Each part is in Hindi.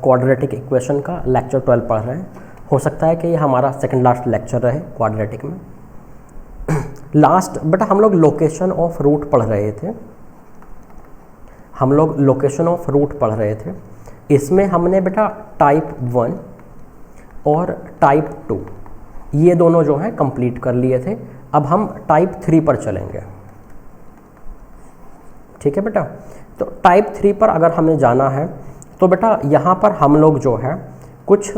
क्वाड्रेटिक इक्वेशन का लेक्चर 12 पढ़ रहे हैं। हो सकता है कि ये हमारा सेकंड लास्ट लेक्चर रहे क्वाड्रेटिक में। लास्ट बेटा हम लोग लोकेशन ऑफ रूट पढ़ रहे थे, हम लोग लोकेशन ऑफ रूट पढ़ रहे थे। इसमें हमने बेटा टाइप 1 और टाइप 2 ये दोनों जो हैं कंप्लीट कर लिए थे। अब हम टाइप 3 पर चलेंगे, ठीक है बेटा। तो टाइप 3 पर अगर हमें जाना है तो बेटा यहाँ पर हम लोग जो है कुछ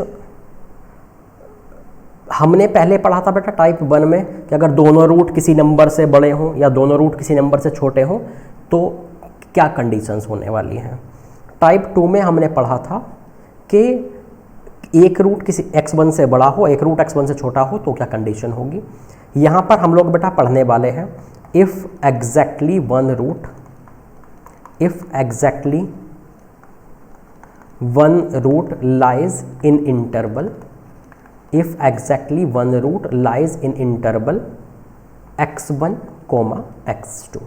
हमने पहले पढ़ा था बेटा टाइप 1 में कि अगर दोनों रूट किसी नंबर से बड़े हों या दोनों रूट किसी नंबर से छोटे हों तो क्या कंडीशंस होने वाली हैं। टाइप 2 में हमने पढ़ा था कि एक रूट किसी x1 से बड़ा हो, एक रूट x1 से छोटा हो तो क्या कंडीशन होगी। यहाँ पर हम लोग बेटा पढ़ने वाले हैं if exactly one root lies in interval, if exactly one root lies in interval x1, x2।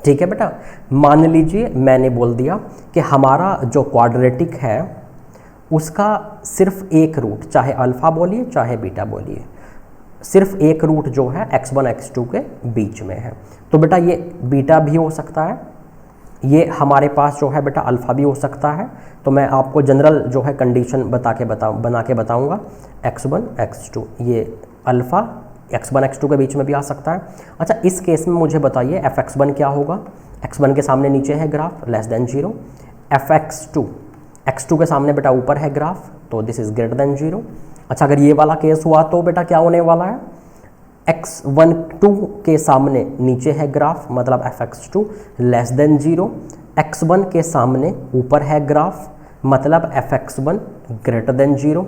ठीक है बेटा, मान लीजिए मैंने बोल दिया कि हमारा जो क्वाड्रेटिक है उसका सिर्फ एक रूट, चाहे अल्फा बोलिए चाहे बीटा बोलिए, सिर्फ एक रूट जो है x1 x2 के बीच में है। तो बेटा ये बीटा भी हो सकता है, ये हमारे पास जो है बेटा अल्फ़ा भी हो सकता है। तो मैं आपको जनरल जो है कंडीशन बना के बताऊंगा x1 x2, ये अल्फ़ा x1 x2 के बीच में भी आ सकता है। अच्छा इस केस में मुझे बताइए fx1 क्या होगा। x1 के सामने नीचे है graph less than 0, fx2 x2 के सामने बेटा ऊपर है ग्राफ तो दिस इज़ ग्रेटर देन 0। अच्छा अगर ये वाला केस हुआ तो बेटा क्या होने वाला है, x12 के सामने नीचे है ग्राफ मतलब fx2 लेस देन 0, x1 के सामने ऊपर है ग्राफ मतलब fx1 ग्रेटर देन 0।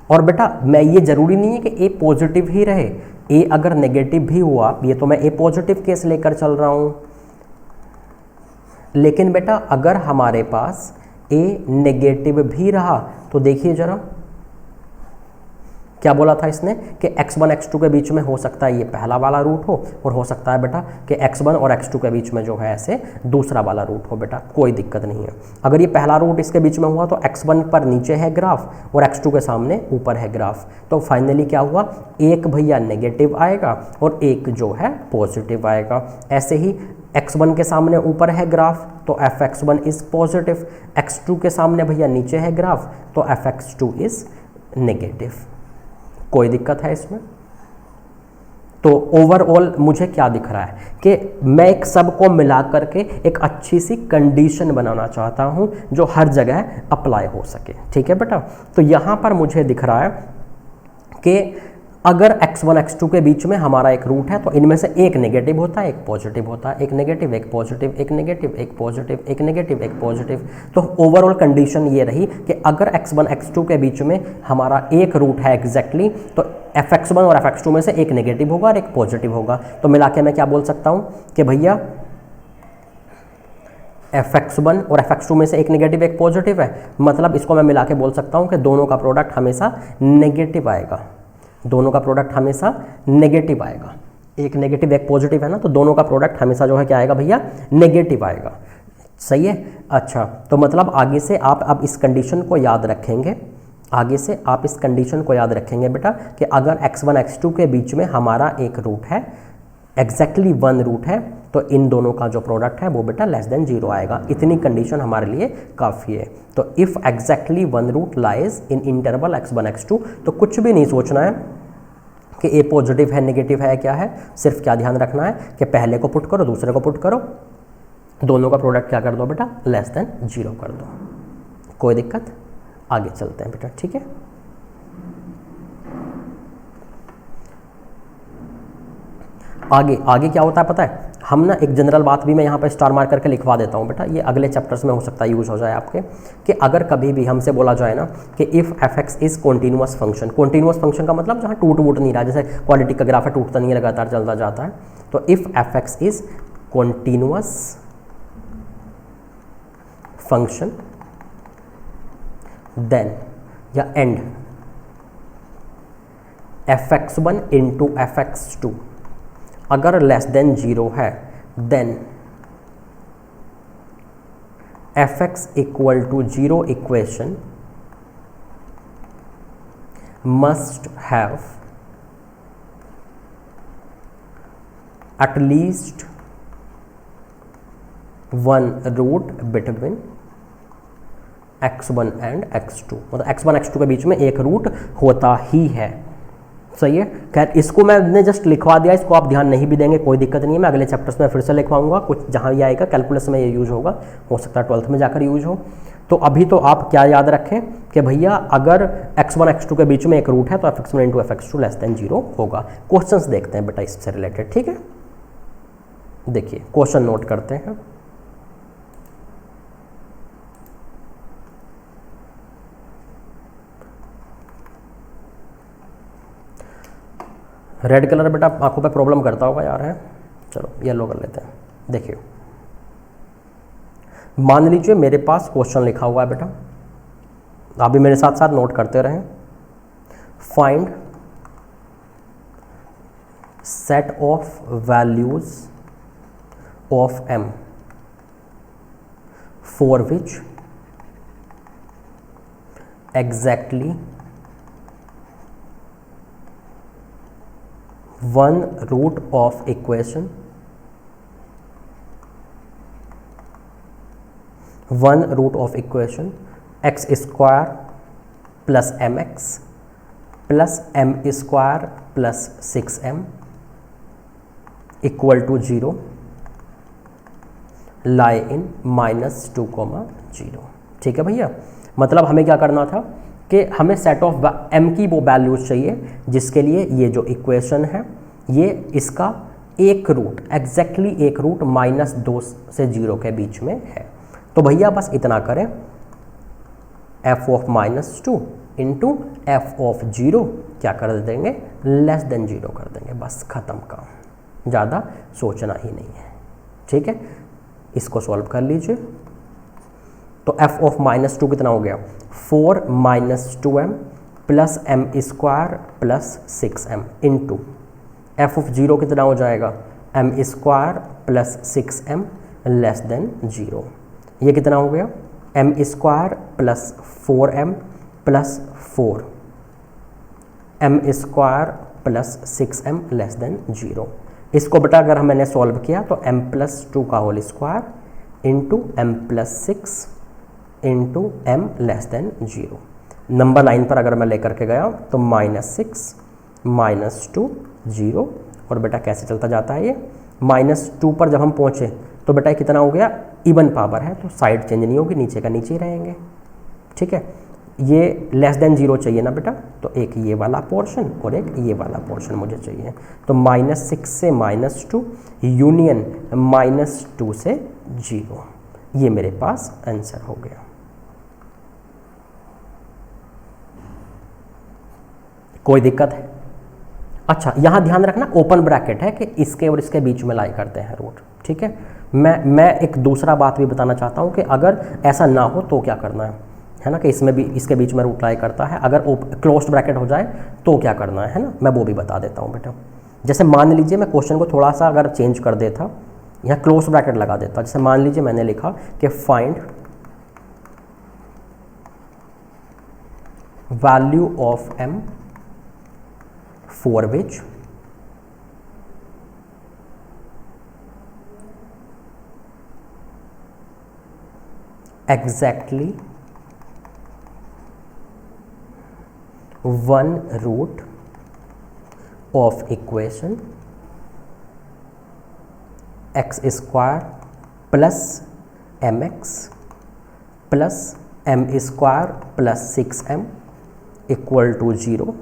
और बेटा मैं ये ज़रूरी नहीं है कि a पॉजिटिव ही रहे, a अगर नेगेटिव भी हुआ, ये तो मैं a पॉजिटिव केस लेकर चल रहा हूँ, लेकिन बेटा अगर हमारे पास a नेगेटिव भी रहा तो देखिए ज़रा क्या बोला था इसने कि x1 x2 के बीच में हो सकता है ये पहला वाला रूट हो और हो सकता है बेटा कि x1 और x2 के बीच में जो है ऐसे दूसरा वाला रूट हो। बेटा कोई दिक्कत नहीं है, अगर ये पहला रूट इसके बीच में हुआ तो x1 पर नीचे है ग्राफ और x2 के सामने ऊपर है ग्राफ। तो फाइनली क्या हुआ, एक भैया नेगेटिव आएगा और एक जो है पॉजिटिव आएगा। ऐसे ही x1 के सामने ऊपर है ग्राफ तो fx1 इज़ पॉजिटिव, x2 के सामने भैया नीचे है ग्राफ तो fx2 इज़ नेगेटिव। कोई दिक्कत है इसमें। तो ओवरऑल मुझे क्या दिख रहा है कि मैं एक सब को मिला करके एक अच्छी सी कंडीशन बनाना चाहता हूं जो हर जगह अप्लाई हो सके। ठीक है बेटा, तो यहां पर मुझे दिख रहा है कि अगर x1 x2 के बीच में हमारा एक रूट है तो इनमें से एक नेगेटिव होता है एक पॉजिटिव होता है, एक नेगेटिव एक पॉजिटिव, एक नेगेटिव एक पॉजिटिव, एक नेगेटिव एक पॉजिटिव। तो ओवरऑल कंडीशन ये रही कि अगर x1 x2 के बीच में हमारा एक रूट है एग्जैक्टली तो fx1 और fx2 में से एक नेगेटिव होगा और एक पॉजिटिव होगा। तो मिला के मैं क्या बोल सकता हूँ कि भैया fx1 और fx2 में से एक नेगेटिव एक पॉजिटिव है, मतलब इसको मैं मिला के बोल सकता हूँ कि दोनों का प्रोडक्ट हमेशा नेगेटिव आएगा, दोनों का प्रोडक्ट हमेशा नेगेटिव आएगा। एक नेगेटिव एक पॉजिटिव है ना, तो दोनों का प्रोडक्ट हमेशा जो है क्या आएगा भैया, नेगेटिव आएगा। सही है। अच्छा तो मतलब आगे से आप अब इस कंडीशन को याद रखेंगे, आगे से आप इस कंडीशन को याद रखेंगे बेटा कि अगर x1 x2 के बीच में हमारा एक रूट है, एग्जैक्टली वन रूट है, तो इन दोनों का जो प्रोडक्ट है वो बेटा लेस देन 0 आएगा। इतनी कंडीशन हमारे लिए काफ़ी है। तो if exactly one root lies in interval x1 x2, तो कुछ भी नहीं सोचना है कि ए पॉजिटिव है नेगेटिव है क्या है, सिर्फ क्या ध्यान रखना है कि पहले को पुट करो दूसरे को पुट करो, दोनों का प्रोडक्ट क्या कर दो बेटा, लेस देन 0 कर दो। कोई दिक्कत, आगे चलते हैं बेटा। ठीक है, आगे क्या होता है पता है, हम ना एक जनरल बात भी मैं यहाँ पर स्टार मार्क करके लिखवा देता हूँ बेटा, ये अगले चैप्टर्स में हो सकता है यूज़ हो जाए आपके, कि अगर कभी भी हमसे बोला जाए ना कि if fx is continuous function, continuous function का मतलब जहाँ टूट नहीं रहा, जैसे क्वाड्रेटिक का ग्राफ है टूटता नहीं है, लगातार चलता जाता है, तो if fx is continuous function then या एंड fx1 इंटू fx2 अगर लेस देन 0 है, then fx equal to 0 equation must have at least one root between x1 and x2, मतलब x1 x2 के बीच में एक रूट होता ही है। सही है। खैर इसको मैंने जस्ट लिखवा दिया, इसको आप ध्यान नहीं भी देंगे कोई दिक्कत नहीं है, मैं अगले चैप्टर्स में फिर से लिखवाऊंगा, कुछ जहाँ ये आएगा कैलकुलस में ये यूज होगा, हो सकता है 12th में जाकर यूज हो। तो अभी तो आप क्या याद रखें कि भैया अगर x1 x2 के बीच में एक रूट है तो fx1 into fx2 less than 0 होगा। क्वेश्चंस देखते हैं बेटा इससे रिलेटेड, ठीक है। देखिए क्वेश्चन नोट करते हैं। रेड कलर बेटा आंखों पे प्रॉब्लम करता होगा यार, है। चलो येलो कर लेते हैं। देखिए मान लीजिए मेरे पास क्वेश्चन लिखा हुआ है बेटा, आप भी मेरे साथ साथ नोट करते रहें। Find set of values of m for which exactly one root of equation x square plus mx plus m square plus 6m equal to 0 lie in -2, 0। ठीक है भैया, मतलब हमें क्या करना था कि हमें सेट ऑफ m की वो वैल्यूज चाहिए जिसके लिए ये जो इक्वेशन है ये इसका एक रूट एग्जैक्टली एक रूट -2 से 0 के बीच में है। तो भैया बस इतना करें, f of -2 into F of 0 क्या कर देंगे, लेस देन 0 कर देंगे, बस ख़त्म काम, ज़्यादा सोचना ही नहीं है। ठीक है, इसको सॉल्व कर लीजिए। तो f ऑफ -2 कितना हो गया, 4 - 2m plus m square plus 6m into F of 0 कितना हो जाएगा, m square plus 6m less than 0। ये कितना हो गया, m square plus 4m plus 4 m square plus 6m less than 0। इसको बेटा अगर मैंने सॉल्व किया तो m प्लस 2 का whole square into m plus 6 into m less than 0। Number line पर अगर मैं लेकर के गया तो -6 -2 0, और बेटा कैसे चलता जाता है ये, -2 पर जब हम पहुँचे तो बेटा कितना हो गया, इवन पावर है तो साइड चेंज नहीं होगी, नीचे का नीचे ही रहेंगे। ठीक है, ये लेस देन 0 चाहिए ना बेटा, तो एक ये वाला पोर्शन और एक ये वाला पोर्शन मुझे चाहिए। तो -6 से -2 यूनियन -2 से 0, ये मेरे पास आंसर हो गया। कोई दिक्कत है? अच्छा, यहाँ ध्यान रखना ओपन ब्रैकेट है कि इसके और इसके बीच में लाई करते हैं रूट। ठीक है, मैं एक दूसरा बात भी बताना चाहता हूँ कि अगर ऐसा ना हो तो क्या करना है ना, कि इसमें भी इसके बीच में रूट लाई करता है, अगर क्लोज्ड ब्रैकेट हो जाए तो क्या करना है ना, मैं वो भी बता देता हूँ बेटा। जैसे मान लीजिए मैं क्वेश्चन को थोड़ा सा अगर चेंज कर देता, यहाँ क्लोज ब्रैकेट लगा देता। जैसे मान लीजिए मैंने लिखा कि find value of m for which exactly 1 root of equation x square plus mx plus m square plus 6m equal to 0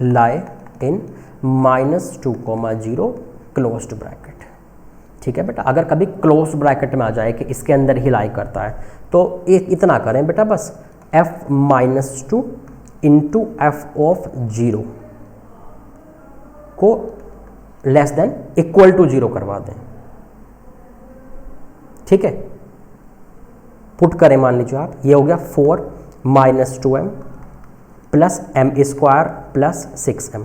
lie in -2, 0 closed bracket. ठीक है बेटा, अगर कभी क्लोज्ड ब्रैकेट में आ जाए कि इसके अंदर ही लाई करता है तो इतना करें बेटा, बस f -2 इंटू एफ ऑफ 0 को लेस देन इक्वल टू 0 करवा दें। ठीक है, पुट करें, मान लीजिए आप, ये हो गया 4 - 2m plus m square plus 6m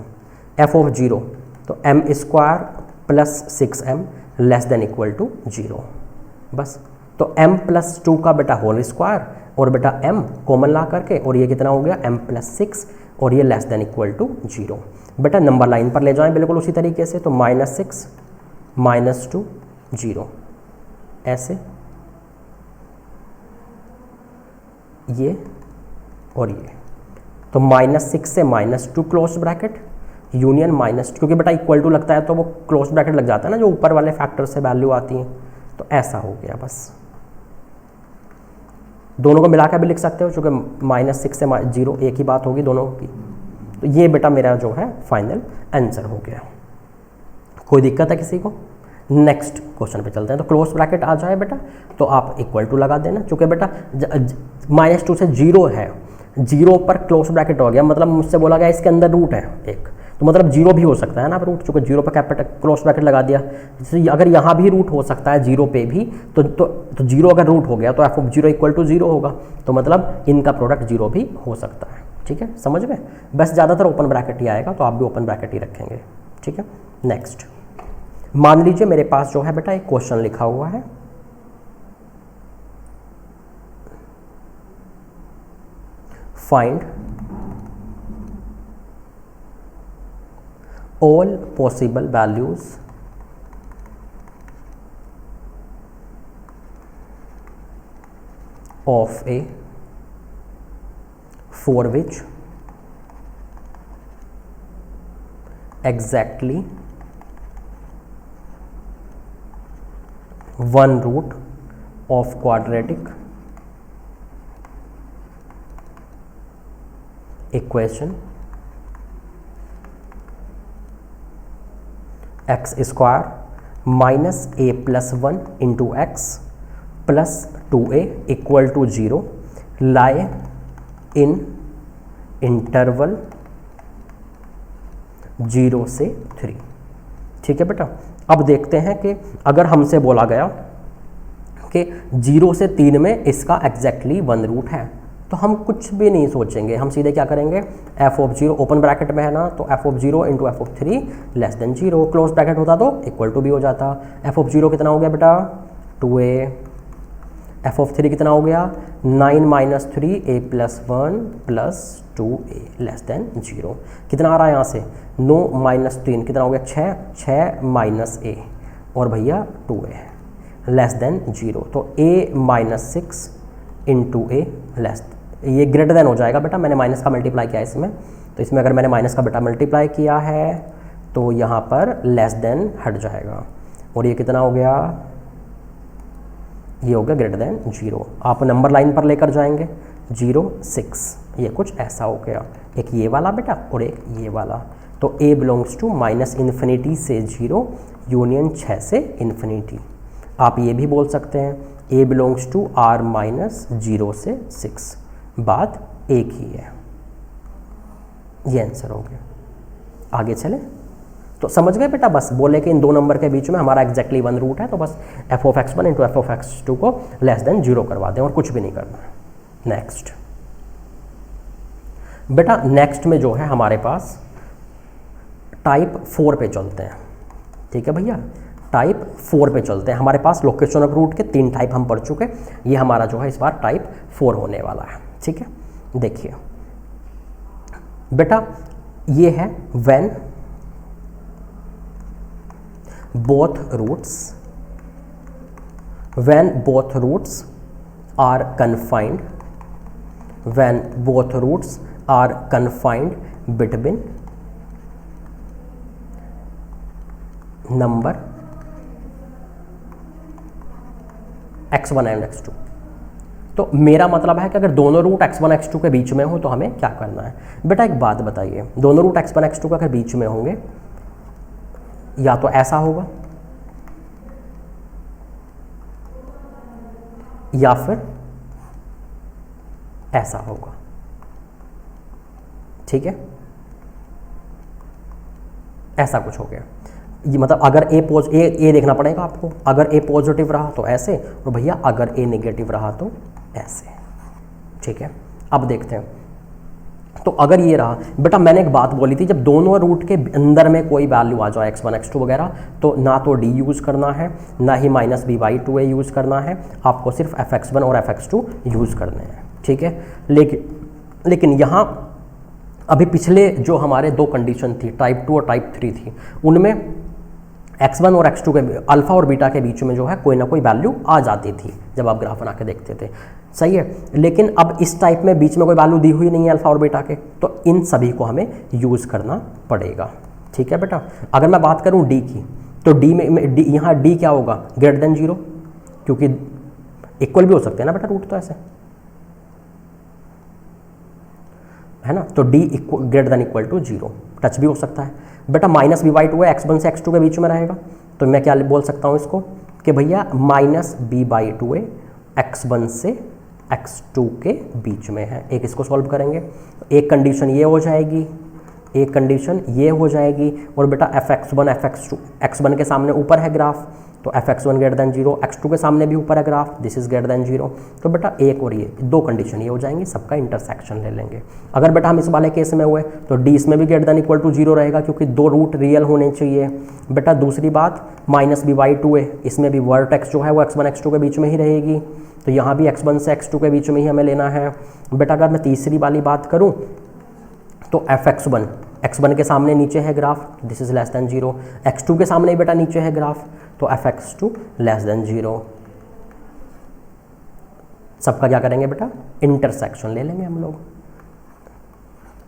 F of 0, तो m square plus 6m less than equal to 0। बस तो m प्लस 2 का बेटा होल स्क्वायर और बेटा m कॉमन ला करके, और ये कितना हो गया m प्लस 6 और ये लेस देन इक्वल टू 0। बेटा नंबर लाइन पर ले जाएं बिल्कुल उसी तरीके से, तो -6 -2 0 ऐसे, ये और ये, तो -6 से -2 क्लोज ब्रैकेट यूनियन -2, क्योंकि बेटा इक्वल टू लगता है तो वो क्लोज ब्रैकेट लग जाता है ना, जो ऊपर वाले फैक्टर से वैल्यू आती है, तो ऐसा हो गया। बस दोनों को मिलाकर भी लिख सकते हो, चूँकि -6 से 0 एक ही बात होगी दोनों की। तो ये बेटा मेरा जो है फाइनल आंसर हो गया। कोई दिक्कत है किसी को? नेक्स्ट क्वेश्चन पे चलते हैं। तो क्लोज ब्रैकेट आ जाए बेटा तो आप इक्वल टू लगा देना, चूँकि बेटा -2 से 0 है, 0 पर क्लोज ब्रैकेट हो गया, मतलब मुझसे बोला गया इसके अंदर रूट है एक, तो मतलब 0 भी हो सकता है ना रूट, चूँकि 0 पर कैपिटल क्लोज ब्रैकेट लगा दिया। जैसे अगर यहाँ भी रूट हो सकता है 0 पे भी, तो 0 अगर रूट हो गया तो f(0) इक्वल टू 0 होगा, तो मतलब इनका प्रोडक्ट 0 भी हो सकता है। ठीक है, समझ में? बस ज़्यादातर ओपन ब्रैकेट ही आएगा, तो आप भी ओपन ब्रैकेट ही रखेंगे। ठीक है, नेक्स्ट मान लीजिए मेरे पास जो है बेटा एक क्वेश्चन लिखा हुआ है, find all possible values of a for which exactly one root of quadratic equation x square minus a plus 1 into x plus 2a equal to 0 lie in interval 0 से 3। ठीक है बेटा, अब देखते हैं कि अगर हमसे बोला गया कि 0 से 3 में इसका एग्जैक्टली 1 रूट है, तो हम कुछ भी नहीं सोचेंगे, हम सीधे क्या करेंगे, f(0) ओपन ब्रैकेट में है ना, तो f(0) into f(3) less than 0, close bracket होता तो इक्वल टू भी हो जाता। f(0) कितना हो गया बेटा 2a, f(3) कितना हो गया 9 minus 3a plus 1 plus 2a less than 0। कितना आ रहा है यहाँ से 9 माइनस 3 कितना हो गया 6 माइनस a और भैया 2a लेस देन 0, तो a minus 6 into a less, ये ग्रेटर देन हो जाएगा बेटा, मैंने माइनस का मल्टीप्लाई किया इसमें, तो इसमें अगर मैंने माइनस का बेटा मल्टीप्लाई किया है तो यहाँ पर लेस देन हट जाएगा, और ये कितना हो गया, ये हो गया ग्रेटर देन 0। आप नंबर लाइन पर लेकर जाएंगे 0 6, ये कुछ ऐसा हो गया, एक ये वाला बेटा और एक ये वाला, तो a बिलोंग्स टू -∞ से 0 यूनियन 6 से इन्फिनिटी। आप ये भी बोल सकते हैं a belongs to r minus 0 से 6, बात एक ही है। ये आंसर हो गया। आगे चले तो समझ गए बेटा, बस बोले कि इन दो नंबर के बीच में हमारा एग्जैक्टली 1 रूट है, तो बस f(x1) इंटू f(x2) को लेस देन 0 करवा दें और कुछ भी नहीं करना है। नेक्स्ट बेटा, नेक्स्ट में जो है हमारे पास टाइप 4 पे चलते हैं। ठीक है भैया, टाइप 4 पे चलते हैं। हमारे पास लोकेशन ऑफ रूट के 3 टाइप हम पढ़ चुके, ये हमारा जो है इस बार टाइप 4 होने वाला है। ठीक है, देखिए बेटा, ये है when both roots are confined, when both roots are confined between number x1 and x2। तो मेरा मतलब है कि अगर दोनों रूट x1 x2 के बीच में हो तो हमें क्या करना है। बेटा एक बात बताइए, दोनों रूट x1 x2 का अगर बीच में होंगे, या तो ऐसा होगा या फिर ऐसा होगा। ठीक है, ऐसा कुछ हो गया, ये मतलब अगर ए देखना पड़ेगा आपको, अगर ए पॉजिटिव रहा तो ऐसे, और भैया अगर ए नेगेटिव रहा तो ऐसे। ठीक है, अब देखते हैं तो अगर ये रहा बेटा, मैंने एक बात बोली थी, जब दोनों रूट के अंदर में कोई वैल्यू आ जाए x1 x2 वगैरह, तो ना तो d यूज़ करना है, ना ही -b/2a यूज़ करना है, आपको सिर्फ fx1 और fx2 यूज़ करने हैं, ठीक है। लेकिन यहाँ अभी पिछले जो हमारे दो कंडीशन थी, टाइप 2 और टाइप 3 थी, उनमें x1 और x2 के अल्फ़ा और बीटा के बीच में जो है कोई ना कोई वैल्यू आ जाती थी जब आप ग्राफ बना के देखते थे, सही है। लेकिन अब इस टाइप में बीच में कोई वैल्यू दी हुई नहीं है अल्फ़ा और बीटा के, तो इन सभी को हमें यूज़ करना पड़ेगा, ठीक है बेटा। अगर मैं बात करूँ d की, तो d में d, यहाँ d क्या होगा, ग्रेटर देन 0, क्योंकि इक्वल भी हो सकते हैं ना बेटा रूट, तो ऐसे है ना, तो d greater than equal to 0, touch भी हो सकता है बेटा। -b/2 है, x1 से x2 के बीच में रहेगा, तो मैं क्या बोल सकता हूँ इसको कि भैया -b/2 है x1 से x2 के बीच में है। एक इसको सॉल्व करेंगे, एक कंडीशन ये हो जाएगी, एक कंडीशन ये हो जाएगी, और बेटा fx1 fx2, x1 के सामने ऊपर है ग्राफ, तो fx1 ग्रेटर देन 0, x2 के सामने भी ऊपर है graph, this is greater than 0, तो बेटा एक और ये दो कंडीशन ये हो जाएंगी, सबका इंटरसेक्शन ले लेंगे। अगर बेटा हम इस वाले केस में हुए तो d इसमें भी ग्रेटर देन इक्वल टू 0 रहेगा, क्योंकि दो रूट रियल होने चाहिए बेटा। दूसरी बात -b/2 है, इसमें भी वर्टेक्स जो है वो x1 x2 के बीच में ही रहेगी, तो यहाँ भी x1 से x2 के बीच में ही हमें लेना है बेटा। अगर मैं तीसरी वाली बात करूँ तो fx1 x1 के सामने नीचे है graph, this is less than 0, x2 के सामने बेटा नीचे है ग्राफ, तो fx2 लेस देन 0। सबका क्या करेंगे बेटा, इंटरसेक्शन ले लेंगे हम लोग।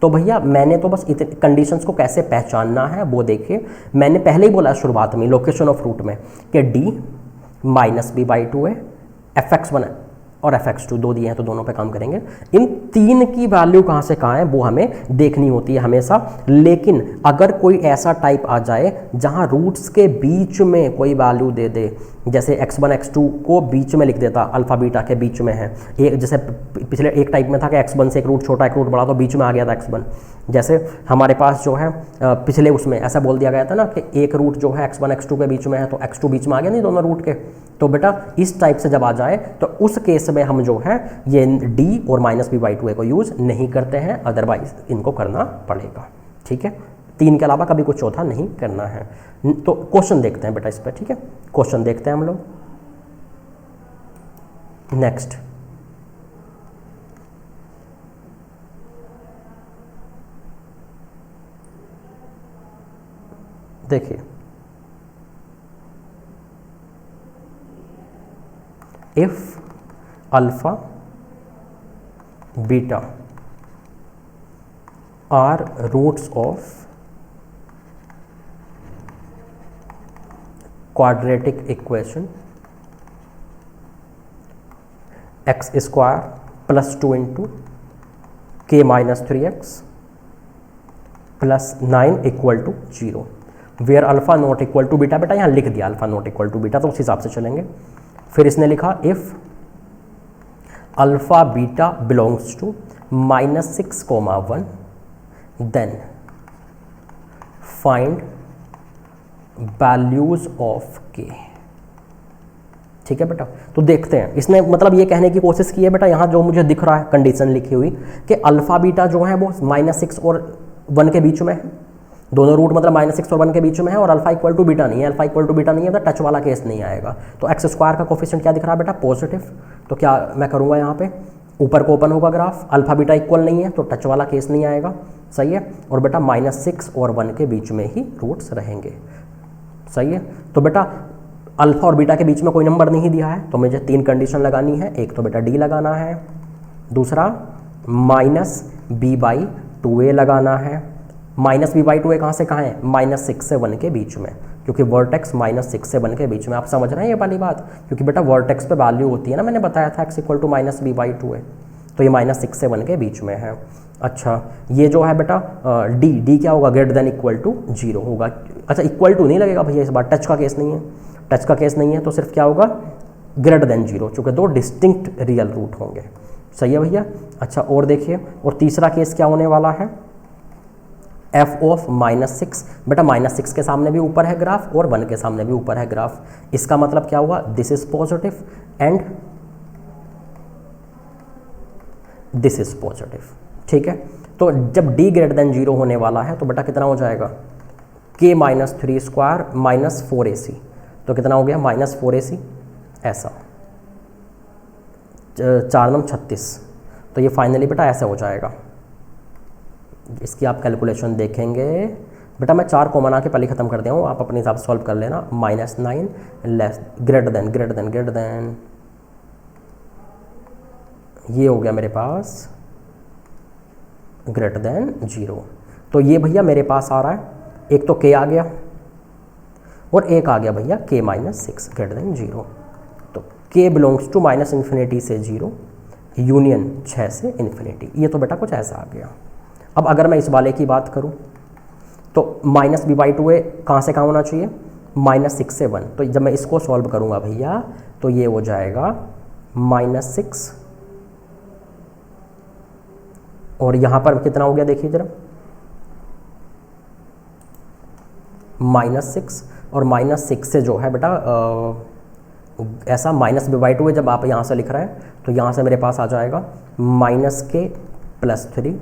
तो भैया मैंने तो बस इतने कंडीशंस को कैसे पहचानना है वो देखिए, मैंने पहले ही बोला शुरुआत में लोकेशन ऑफ रूट में कि d -b/2 है, fx1 है और fx2 दो दिए हैं तो दोनों पे काम करेंगे। इन तीन की वैल्यू कहाँ से कहाँ है वो हमें देखनी होती है हमेशा। लेकिन अगर कोई ऐसा टाइप आ जाए जहाँ रूट्स के बीच में कोई वैल्यू दे दे, जैसे x1 x2 को बीच में लिख देता, अल्फ़ा बीटा के बीच में है, एक जैसे पिछले एक टाइप में था कि x1 से एक रूट छोटा एक रूट बड़ा, तो बीच में आ गया था x1। जैसे हमारे पास जो है पिछले उसमें ऐसा बोल दिया गया था ना कि एक रूट जो है x1 x2 के बीच में है, तो x2 बीच में आ गया नहीं दोनों रूट के। तो बेटा इस टाइप से जब आ जाए तो उस केस में हम जो है ये d और -b/2 को यूज़ नहीं करते हैं, अदरवाइज इनको करना पड़ेगा, ठीक है। तीन के अलावा कभी कुछ चौथा नहीं करना है। तो क्वेश्चन देखते हैं बेटा इस पर, ठीक है। क्वेश्चन देखते हैं हम लोग। नेक्स्ट देखिए, if alpha beta are roots of quadratic equation x square plus 2 into k minus 3x plus 9 equal to 0 where alpha not equal to beta। बेटा यहाँ लिख दिया alpha not equal to beta, तो उस हिसाब से चलेंगे। फिर इसने लिखा if alpha beta belongs to -6,1 then find values of k, ठीक है बेटा। तो देखते हैं, इसने मतलब ये कहने की कोशिश की है बेटा, यहाँ जो मुझे दिख रहा है कंडीशन लिखी हुई कि अल्फा बीटा जो है वो -6 और 1 के बीच में है, दोनों रूट मतलब -6 और 1 के बीच में है, और अल्फा इक्वल टू बीटा नहीं है, अल्फा इक्वल टू बीटा नहीं है तो टच वाला केस नहीं आएगा। तो एक्स स्क्वायर का कोफिशिएंट क्या दिख रहा है बेटा, पॉजिटिव। तो क्या मैं करूँगा, यहाँ पे ऊपर को ओपन होगा ग्राफ, अल्फा बीटा इक्वल नहीं है तो टच वाला केस नहीं आएगा, सही है। और बेटा -6 और 1 के बीच में ही रूट्स रहेंगे, सही है। तो बेटा अल्फा और बीटा के बीच में कोई नंबर नहीं दिया है, तो मुझे तीन कंडीशन लगानी है। एक तो बेटा डी लगाना है, दूसरा -b/2a लगाना है। -b/2a कहाँ से कहाँ है, -6 से 1 के बीच में, क्योंकि वर्टेक्स -6 से 1 के बीच में। आप समझ रहे हैं ये वाली बात, क्योंकि बेटा वर्टेक्स पे वैल्यू होती है ना, मैंने बताया था x इक्वल टू -b/2a, तो ये -6 से 1 के बीच में है। अच्छा ये जो है बेटा डी क्या होगा, ग्रेटर देन इक्वल टू 0 होगा। अच्छा इक्वल टू नहीं लगेगा भैया इस बार, टच का केस नहीं है, टच का केस नहीं है तो सिर्फ क्या होगा, ग्रेटर देन 0, चूँकि दो डिस्टिंक्ट रियल रूट होंगे, सही है भैया। अच्छा और देखिए, और तीसरा केस क्या होने वाला है, f ऑफ -6, बेटा -6 के सामने भी ऊपर है ग्राफ और 1 के सामने भी ऊपर है ग्राफ। इसका मतलब क्या हुआ, this is positive and this is positive, ठीक है। तो जब d ग्रेटर देन 0 होने वाला है तो बेटा कितना हो जाएगा, k minus 3 square minus 4ac, तो कितना हो गया माइनस 4ac, ऐसा 4×36, तो ये फाइनली बेटा ऐसा हो जाएगा। इसकी आप कैलकुलेशन देखेंगे बेटा, मैं 4 कॉमन आके पहले ख़त्म कर दिया हूँ, आप अपने हिसाब से सॉल्व कर लेना। -9 लेस ग्रेटर देन ये हो गया मेरे पास ग्रेटर देन 0, तो ये भैया मेरे पास आ रहा है, एक तो k आ गया और एक आ गया भैया k माइनस 6 ग्रेटर देन 0, तो k बिलोंग्स टू -∞ से 0 यूनियन 6 से इन्फिनिटी, ये तो बेटा कुछ ऐसा आ गया। अब अगर मैं इस वाले की बात करूं तो -b/2 कहाँ से कहाँ होना चाहिए, -6 से 1, तो जब मैं इसको सॉल्व करूंगा भैया तो ये हो जाएगा -6 और यहाँ पर कितना हो गया देखिए जरा, -6 और -6 से जो है बेटा ऐसा -b/2 जब आप यहाँ से लिख रहे हैं तो यहाँ से मेरे पास आ जाएगा -k + 3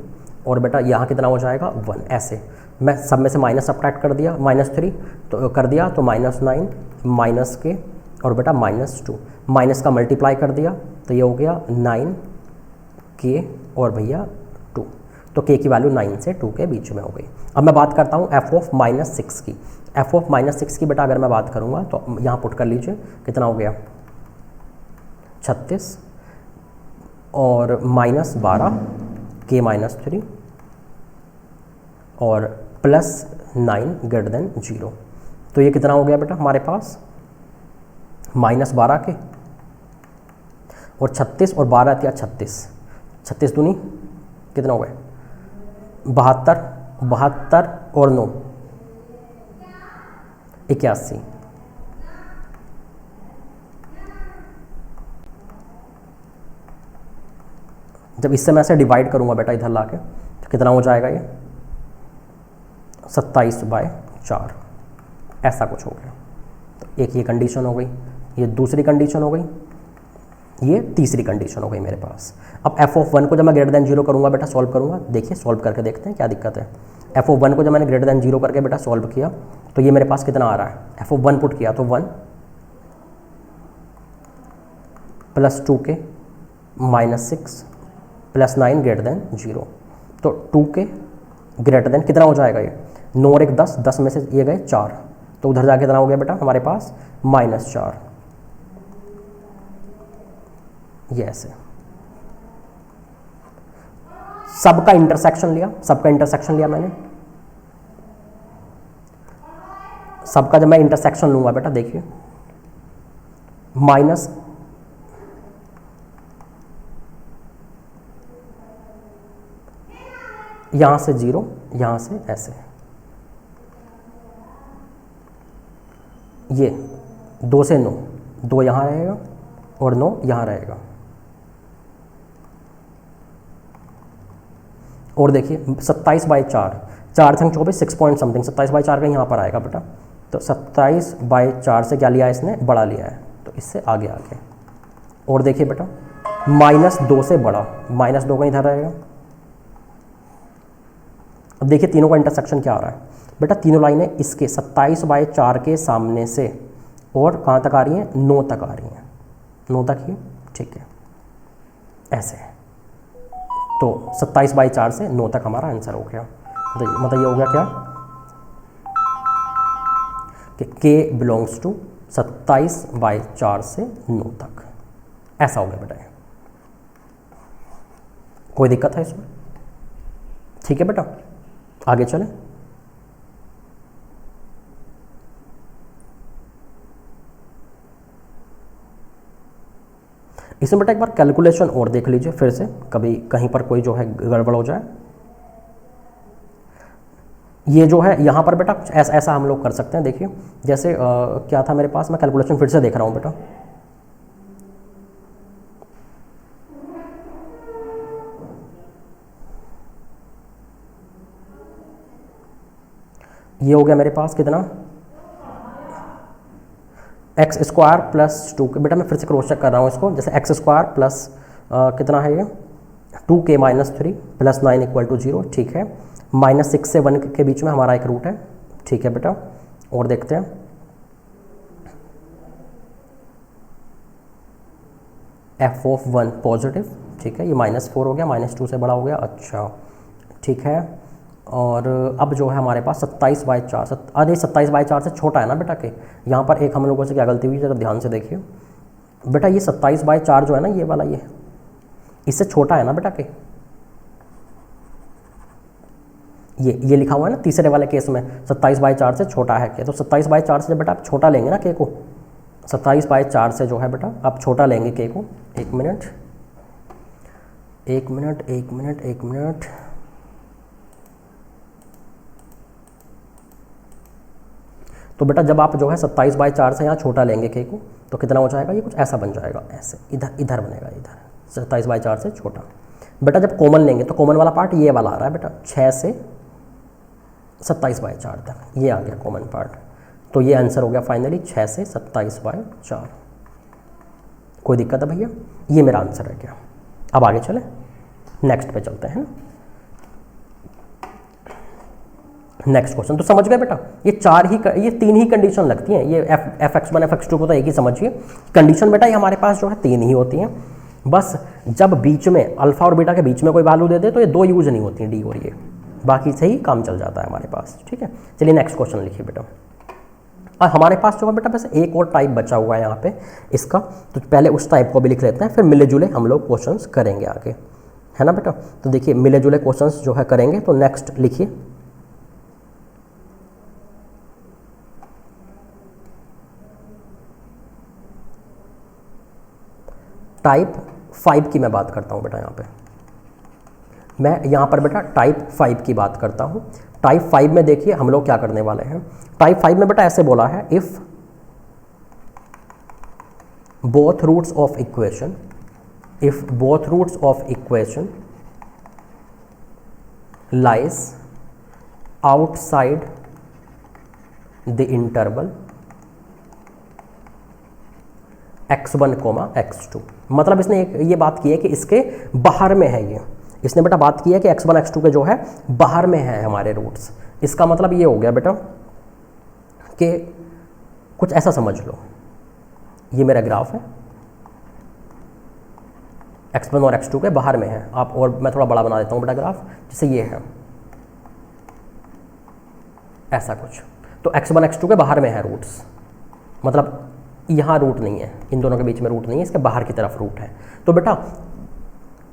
और बेटा यहाँ कितना हो जाएगा 1, ऐसे मैं सब में से माइनस सब्ट्रैक्ट कर दिया, -3 तो कर दिया तो -9 -k और बेटा -2, माइनस का मल्टीप्लाई कर दिया तो ये हो गया 9k और भैया 2, तो k की वैल्यू 9 से 2 के बीच में हो गई। अब मैं बात करता हूँ f(-6) की। f(-6) की बेटा अगर मैं बात करूँगा तो यहाँ पुट कर लीजिए, कितना हो गया 36 और -12 k - 3 और +9 ग्रेटर देन 0, तो ये कितना हो गया बेटा हमारे पास -12 के और 36 और 12 या 36 दूनी कितना हो गया 72 और 9 81, जब इससे मैं ऐसे डिवाइड करूंगा बेटा इधर लाके तो कितना हो जाएगा ये 27/4, ऐसा कुछ हो गया। तो एक ये कंडीशन हो गई, ये दूसरी कंडीशन हो गई, ये तीसरी कंडीशन हो गई मेरे पास। अब f(1) को जब मैं ग्रेटर देन 0 करूँगा बेटा सॉल्व करूँगा, देखिए सॉल्व करके देखते हैं क्या दिक्कत है। f(1) को जब मैंने ग्रेटर देन 0 करके बेटा सॉल्व किया तो ये मेरे पास कितना आ रहा है, f(1) पुट किया तो 1 + 2k -6 + 9 ग्रेटर देन 0, तो 2k ग्रेटर देन कितना हो जाएगा ये 9 और 1 10, 10 में से ये गए 4, तो उधर जाके कितना हो गया बेटा हमारे पास -4, ये ऐसे सबका इंटरसेक्शन लिया मैंने, सबका जब मैं इंटरसेक्शन लूंगा बेटा देखिए माइनस यहाँ से 0, यहाँ से ऐसे, ये 2 से 9, 2 यहाँ रहेगा और 9 यहाँ रहेगा, और देखिए 27/4, 4 संग 24 6 पॉइंट समथिंग, 27/4 का यहाँ पर आएगा बेटा, तो 27/4 से क्या लिया है इसने, बड़ा लिया है, तो इससे आगे और देखिए बेटा -2 से बड़ा, -2 का इधर रहेगा। अब देखिए तीनों का इंटरसेक्शन क्या आ रहा है बेटा, तीनों लाइनें इसके 27/4 के सामने से और कहाँ तक आ रही हैं, 9 तक आ रही हैं, 9 तक ही, ठीक है ऐसे, तो 27/4 से 9 तक हमारा आंसर हो गया। मतलब ये हो गया क्या कि k बिलोंग्स टू 27/4 से 9 तक, ऐसा हो गया बेटा। कोई दिक्कत है इसमें, ठीक है बेटा आगे चलें। इसमें बेटा एक बार कैलकुलेशन और देख लीजिए फिर से, कभी कहीं पर कोई जो है गड़बड़ हो जाए। ये जो है यहाँ पर बेटा कुछ ऐसा हम लोग कर सकते हैं, देखिए जैसे क्या था मेरे पास, मैं कैलकुलेशन फिर से देख रहा हूँ बेटा। ये हो गया मेरे पास कितना, x² + 2, बेटा मैं फिर से क्रॉस चेक कर रहा हूँ इसको, जैसे x² प्लस कितना है ये 2k minus 3 plus 9 equal to 0, ठीक है। -6 से 1 के बीच में हमारा एक रूट है, ठीक है बेटा। और देखते हैं f ऑफ 1 पॉजिटिव, ठीक है, ये -4 हो गया, -2 से बड़ा हो गया, अच्छा ठीक है। और अब जो है हमारे पास 27/4, अरे 27/4 से छोटा है ना बेटा के। यहाँ पर एक हम लोगों से क्या गलती हुई, जरा ध्यान से देखिए बेटा, ये 27/4 जो है ना, ये वाला, ये इससे छोटा है ना बेटा के। ये लिखा हुआ है ना तीसरे वाले केस में 27/4 से छोटा है के। तो 27/4 से जब बेटा आप छोटा लेंगे ना के को, 27/4 से जो है बेटा आप छोटा लेंगे के को। एक मिनट, तो बेटा जब आप जो है 27/4 से यहाँ छोटा लेंगे के को, तो कितना हो जाएगा, ये कुछ ऐसा बन जाएगा, ऐसे इधर बनेगा, इधर 27/4 से छोटा। बेटा जब कॉमन लेंगे तो कॉमन वाला पार्ट ये वाला आ रहा है बेटा, 6 से 27/4 तक, ये आ गया कॉमन पार्ट। तो ये आंसर हो गया फाइनली 6 से 27/4। कोई दिक्कत है भैया? ये मेरा आंसर है क्या? अब आगे चले, नेक्स्ट पे चलते हैं ना। नेक्स्ट क्वेश्चन तो समझ गए बेटा, ये 3 ही कंडीशन लगती हैं। ये fx1 fx2 को तो एक ही समझिए कंडीशन बेटा, ये हमारे पास जो है 3 ही होती हैं। बस जब बीच में अल्फा और बीटा के बीच में कोई वैल्यू दे दे तो ये 2 यूज नहीं होती हैं, डी और ये, बाकी से ही काम चल जाता है हमारे पास, ठीक है। चलिए नेक्स्ट क्वेश्चन लिखिए बेटा। और हमारे पास जो है बेटा वैसे एक और टाइप बचा हुआ है यहाँ पे इसका, तो पहले उस टाइप को भी लिख लेते हैं, फिर मिले जुले हम लोग क्वेश्चंस करेंगे आगे, है ना बेटा। तो देखिए मिले जुले क्वेश्चंस जो है करेंगे, तो नेक्स्ट लिखिए टाइप 5 की मैं बात करता हूँ बेटा। यहाँ पर बेटा टाइप 5 की बात करता हूँ। टाइप 5 में देखिए हम लोग क्या करने वाले हैं। टाइप 5 में बेटा ऐसे बोला है, if both roots of equation lies outside the interval x1, x2। मतलब इसने ये बात की है कि इसके बाहर में है, ये इसने बेटा बात की है कि x1 x2 के जो है बाहर में है हमारे रूट्स। इसका मतलब ये हो गया बेटा कि कुछ ऐसा समझ लो, ये मेरा ग्राफ है, x1 और x2 के बाहर में है आप, और मैं थोड़ा बड़ा बना देता हूँ बेटा ग्राफ, जैसे ये है ऐसा कुछ। तो x1 x2 के बाहर में है रूट्स, मतलब यहाँ रूट नहीं है, इन दोनों के बीच में रूट नहीं है, इसके बाहर की तरफ रूट है। तो बेटा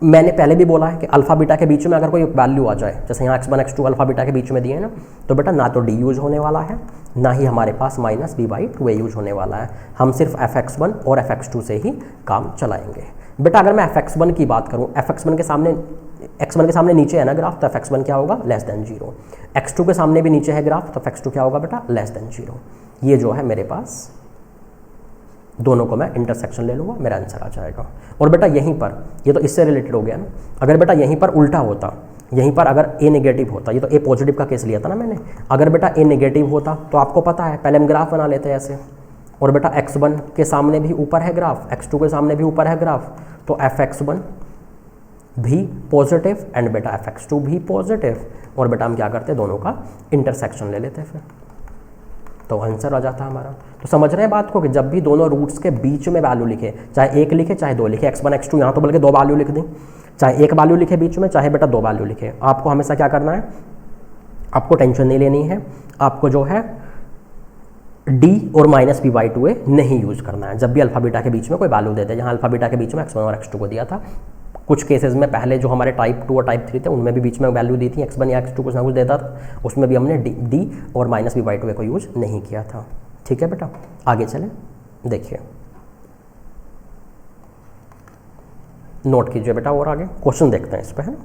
मैंने पहले भी बोला है कि अल्फा बीटा के बीच में अगर कोई वैल्यू आ जाए, जैसे यहाँ x1 x2 अल्फा बीटा के बीच में दिए हैं ना, तो बेटा ना तो d यूज होने वाला है, ना ही हमारे पास -b/2a यूज होने वाला है। हम सिर्फ fx1 और fx2 से ही काम चलाएंगे। बेटा अगर मैं fx1 की बात करूँ, x1 के सामने नीचे है ना ग्राफ, तो fx1 क्या होगा, <0। x2 के सामने भी नीचे है ग्राफ, तो fx2 क्या होगा बेटा, <0। ये जो है मेरे पास, दोनों को मैं इंटरसेक्शन ले लूँगा, मेरा आंसर आ जाएगा। और बेटा यहीं पर, ये तो इससे रिलेटेड हो गया ना, अगर बेटा यहीं पर उल्टा होता, यहीं पर अगर a नेगेटिव होता, ये तो a पॉजिटिव का केस लिया था ना मैंने, अगर बेटा a नेगेटिव होता तो आपको पता है पहले हम ग्राफ बना लेते हैं ऐसे, और बेटा x1 के सामने भी ऊपर है ग्राफ, x2 के सामने भी ऊपर है ग्राफ, तो fx1 भी पॉजिटिव एंड बेटा fx2 भी पॉजिटिव, और बेटा हम क्या करते हैं, दोनों का इंटरसेक्शन ले लेते हैं, फिर तो आंसर आ जाता है हमारा। तो समझ रहे हैं बात को कि जब भी दोनों रूट्स के बीच में वैल्यू लिखे, चाहे एक लिखे चाहे दो लिखे, x1 x2, यहाँ तो बल्कि 2 वैल्यू लिख दें, चाहे एक वैल्यू लिखे बीच में, चाहे बेटा 2 वैल्यू लिखे, आपको हमेशा क्या करना है, आपको टेंशन नहीं लेनी है, आपको जो है d और -b/2a नहीं यूज करना है। जब भी अल्फा बीटा के बीच में कोई वैल्यू देते हैं, जहाँ अल्फा बीटा के बीच में x1 और x2 को दिया था, कुछ केसेस में पहले जो हमारे टाइप 2 और टाइप 3 थे उनमें भी बीच में वैल्यू दी थी, x1 या x2 कुछ ना कुछ देता था, उसमें भी हमने d और -b/2a को यूज नहीं किया था। ठीक है बेटा, आगे चलें, देखिए नोट कीजिए बेटा, और आगे क्वेश्चन देखते हैं इस पर, है ना।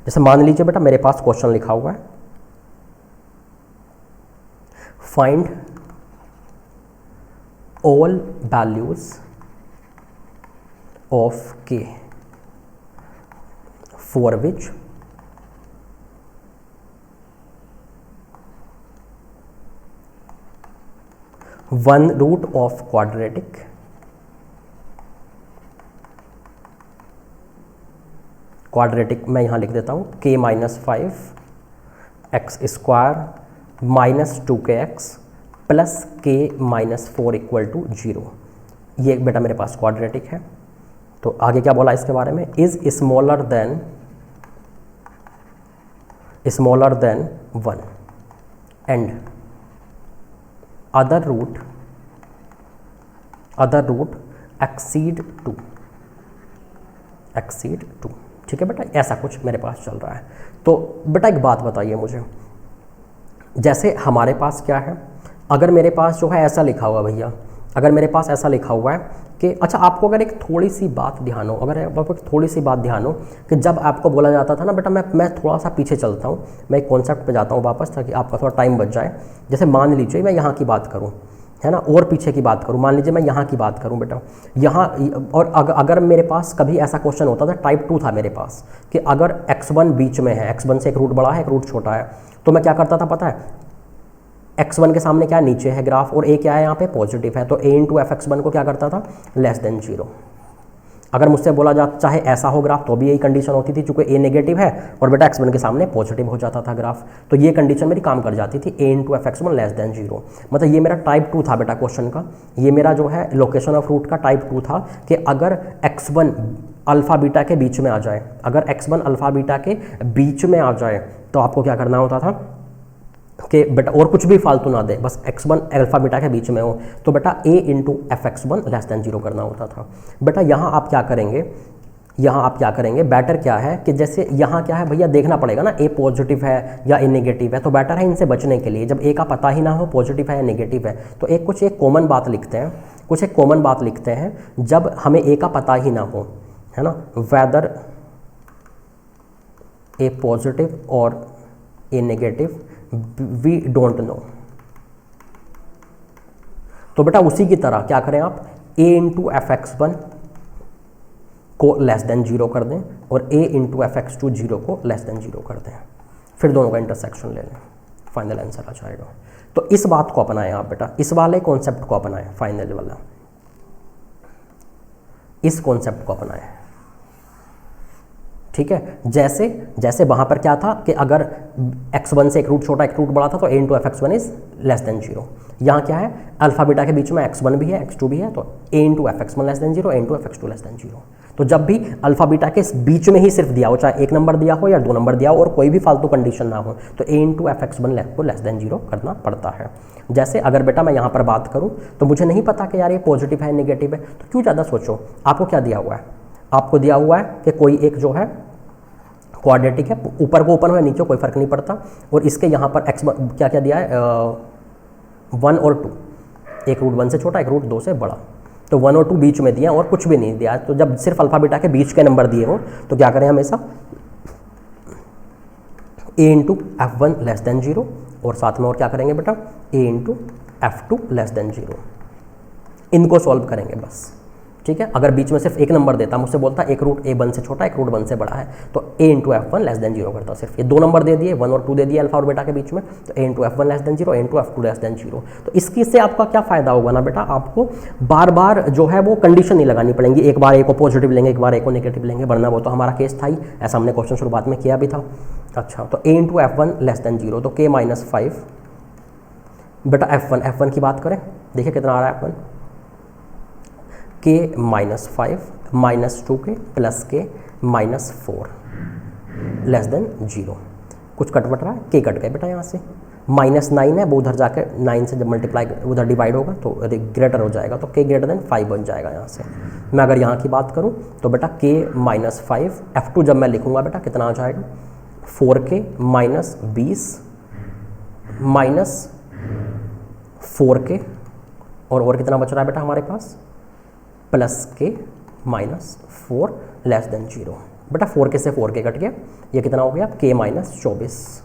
जैसे मान लीजिए बेटा मेरे पास क्वेश्चन लिखा हुआ है, find all values of k for which one root of quadratic quadratic मैं यहाँ लिख देता हूँ k minus 5 x square minus 2kx plus k minus 4 equal to 0। ये बेटा मेरे पास क्वाड्रेटिक है। तो आगे क्या बोला इसके बारे में, is smaller than 1 and other root exceed 2। ठीक है बेटा, ऐसा कुछ मेरे पास चल रहा है। तो बेटा एक बात बताइए मुझे, जैसे हमारे पास क्या है, अगर मेरे पास जो है ऐसा लिखा हुआ भैया, अगर मेरे पास ऐसा लिखा हुआ है कि अच्छा आपको अगर एक थोड़ी सी बात ध्यान हो, कि जब आपको बोला जाता था ना बेटा, मैं थोड़ा सा पीछे चलता हूँ, मैं एक कॉन्सेप्ट पे जाता हूँ वापस ताकि आपका थोड़ा टाइम बच जाए। जैसे मान लीजिए मैं यहाँ की बात करूँ, है ना, और पीछे की बात करूँ, मान लीजिए मैं यहाँ की बात करूँ बेटा, यहाँ और अगर मेरे पास कभी ऐसा क्वेश्चन होता था, टाइप 2 था मेरे पास, कि अगर x1 बीच में है, x1 से एक रूट बड़ा है एक रूट छोटा है, तो मैं क्या करता था पता है, x1 के सामने क्या है, नीचे है ग्राफ, और a क्या है यहाँ पे, पॉजिटिव है, तो a into f x one को क्या करता था, लेस देन 0। अगर मुझसे बोला जा चाहे ऐसा हो ग्राफ तो भी यही कंडीशन होती थी, चूंकि a नेगेटिव है और बेटा x1 के सामने पॉजिटिव हो जाता था ग्राफ, तो ये कंडीशन मेरी काम कर जाती थी, a into f x one less than 0। मतलब ये मेरा टाइप 2 था बेटा क्वेश्चन का, ये मेरा जो है लोकेशन ऑफ रूट का टाइप 2 था, कि अगर x1 अल्फा बीटा के बीच में आ जाए, अगर x1 अल्फा बीटा के बीच में आ जाए तो आपको क्या करना होता था कि बेटा और कुछ भी फालतू ना दे, बस x1 अल्फा बीटा के बीच में हो, तो बेटा a into f x one less than 0 करना होता था। बेटा यहाँ आप क्या करेंगे, बेटर क्या है कि जैसे यहाँ क्या है भैया, देखना पड़ेगा ना a पॉजिटिव है या a नेगेटिव है, तो बेटर है इनसे बचने के लिए, जब a का पता ही ना हो पॉजिटिव है या नेगेटिव है, तो एक कॉमन बात लिखते हैं, जब हमें a का पता ही ना हो, है ना, वेदर a पॉजिटिव और a negative we don't know. तो बेटा उसी की तरह क्या करें आप, a into f x one को लेस देन 0 कर दें और a into f x two 0 को लेस देन 0 कर दें, फिर दोनों का इंटरसेक्शन ले लें, फाइनल आंसर आ जाएगा। तो इस बात को अपनाएं आप बेटा, इस वाले कॉन्सेप्ट को अपनाएं, फाइनल वाला इस कॉन्सेप्ट को अपनाएं। ठीक है, जैसे वहाँ पर क्या था कि अगर x1 से एक रूट छोटा एक रूट बड़ा था तो a into f x one is less than 0। यहाँ क्या है, अल्फा बीटा के बीच में x1 भी है x2 भी है, तो a into f x one less than 0, a into f x two less than 0। तो जब भी अल्फा बीटा के बीच में ही सिर्फ दिया हो, चाहे 1 नंबर दिया हो या 2 नंबर दिया हो और कोई भी फालतू कंडीशन ना हो, तो a into f x one को लेस देन 0 करना पड़ता है। जैसे अगर बेटा मैं यहाँ पर बात करूँ तो मुझे नहीं पता कि यार ये पॉजिटिव है नेगेटिव है, तो क्यों ज़्यादा सोचो, आपको क्या दिया हुआ है, आपको दिया हुआ है कि कोई एक जो है क्वाड्रेटिक है, ऊपर को ओपन हो नीचे कोई फर्क नहीं पड़ता, और इसके यहाँ पर x क्या क्या दिया है, 1 और 2, एक रूट 1 से छोटा एक रूट 2 से बड़ा, तो 1 और 2 बीच में दिया और कुछ भी नहीं दिया। तो जब सिर्फ अल्फा बीटा के बीच के नंबर दिए हो तो क्या करें हमेशा, a into F one less than 0, और साथ में और क्या करेंगे बेटा, a into F two less than 0, इनको सॉल्व करेंगे बस। ठीक है, अगर बीच में सिर्फ एक नंबर देता, मुझसे बोलता एक रूट a1 से छोटा एक रूट 1 से बड़ा है, तो a into F one less than 0 करता। सिर्फ ये 2 नंबर दे दिए, 1 और 2 दे दिए अल्फा और बेटा के बीच में, तो a into F one less than 0, a into F two less than 0। तो इसकी से आपका क्या फायदा होगा ना बेटा, आपको बार बार जो है वो कंडीशन नहीं लगानी पड़ेंगी, एक बार a को पॉजिटिव लेंगे एक बार a को नेगेटिव लेंगे, वरना वो तो हमारा केस था ही, ऐसा हमने क्वेश्चन शुरुआत में किया भी था। अच्छा, तो a into F one less than 0, तो k माइनस 5 बेटा एफ वन की बात करें, देखिए कितना आ रहा है f1, k minus 5 minus 2k plus k minus 4 less than 0। कुछ कट रहा है, k कट गए बेटा यहाँ से, माइनस 9 है वो उधर जाकर 9 से जब मल्टीप्लाई उधर डिवाइड होगा तो ग्रेटर हो जाएगा, तो k ग्रेटर देन 5 बन जाएगा यहाँ से। मैं अगर यहाँ की बात करूँ तो बेटा k माइनस 5 f2 जब मैं लिखूँगा बेटा कितना आ जाएगा, 4k माइनस 20 माइनस 4k, और कितना बच रहा है बेटा हमारे पास, plus k minus 4 less than 0। बेटा 4k से 4k कट गया, ये कितना हो गया, k माइनस 24,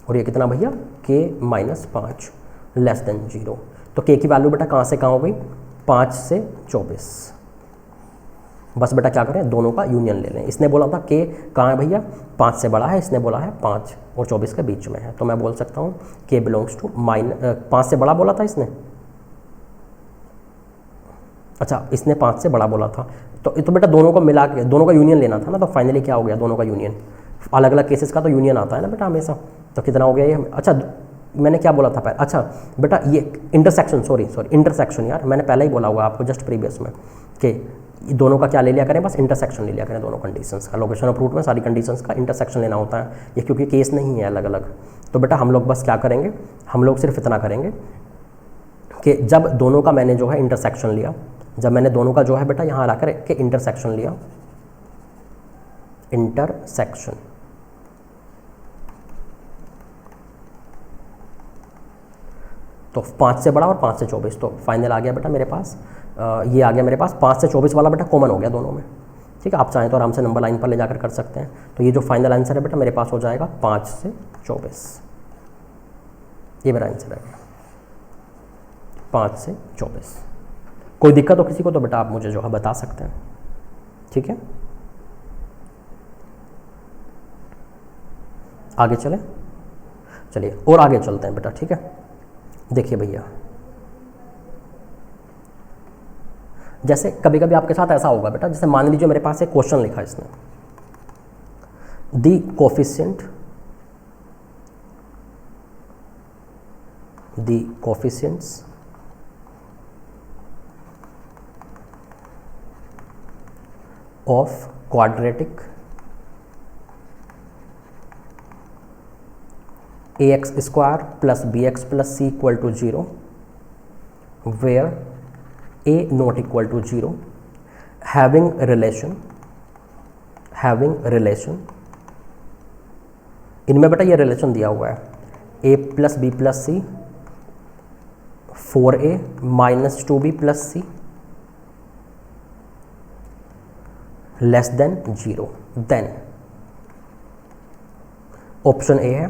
और ये कितना भैया, k माइनस 5 लेस देन 0। तो k की वैल्यू बेटा कहाँ से कहाँ हो गई, 5 से 24। बस बेटा क्या करें, दोनों का यूनियन ले लें। इसने बोला था k कहाँ है भैया, 5 से बड़ा है, इसने बोला है 5 और 24 के बीच में है, तो मैं बोल सकता हूँ k बिलोंग्स टू 5 से बड़ा बोला था इसने, अच्छा इसने 5 से बड़ा बोला था, तो बेटा दोनों को मिला के दोनों का यूनियन लेना था ना, तो फाइनली क्या हो गया, दोनों का यूनियन। अलग अलग केसेस का तो यूनियन आता है ना बेटा हमेशा। तो कितना हो गया ये, अच्छा मैंने क्या बोला था पहले, अच्छा बेटा ये इंटरसेक्शन, सॉरी इंटरसेक्शन यार, मैंने पहले ही बोला हुआ आपको जस्ट प्रीवियस में कि दोनों का क्या ले लिया करें, बस इंटरसेक्शन ले लिया करें दोनों कंडीशंस का। लोकेशन ऑफ रूट में सारी कंडीशंस का इंटरसेक्शन लेना होता है, ये क्योंकि केस नहीं है अलग अलग। तो बेटा हम लोग बस क्या करेंगे, हम लोग सिर्फ इतना करेंगे कि जब दोनों का मैंने जो है इंटरसेक्शन लिया, जब मैंने दोनों का जो है बेटा यहाँ ला कर के इंटरसेक्शन लिया, इंटरसेक्शन, तो 5 से बड़ा और 5 से 24, तो फाइनल आ गया बेटा मेरे पास, ये आ गया मेरे पास 5 से 24 वाला बेटा कॉमन हो गया दोनों में। ठीक है, आप चाहें तो आराम से नंबर लाइन पर ले जाकर कर सकते हैं। तो ये जो फाइनल आंसर है बेटा मेरे पास हो जाएगा 5 से 24, ये मेरा आंसर है 5 से 24। कोई दिक्कत हो किसी को तो बेटा आप मुझे जो है बता सकते हैं। ठीक है, आगे चले, चलिए और आगे चलते हैं बेटा। ठीक है, देखिए भैया, जैसे कभी कभी आपके साथ ऐसा होगा बेटा, जैसे मान लीजिए मेरे पास एक क्वेश्चन लिखा है इसने, the coefficients of quadratic ax square plus bx plus c equal to 0 where a not equal to 0 having relation इनमें बेटा ये रिलेशन दिया हुआ है a plus b plus c 4a minus 2b plus c less than 0, then option A है।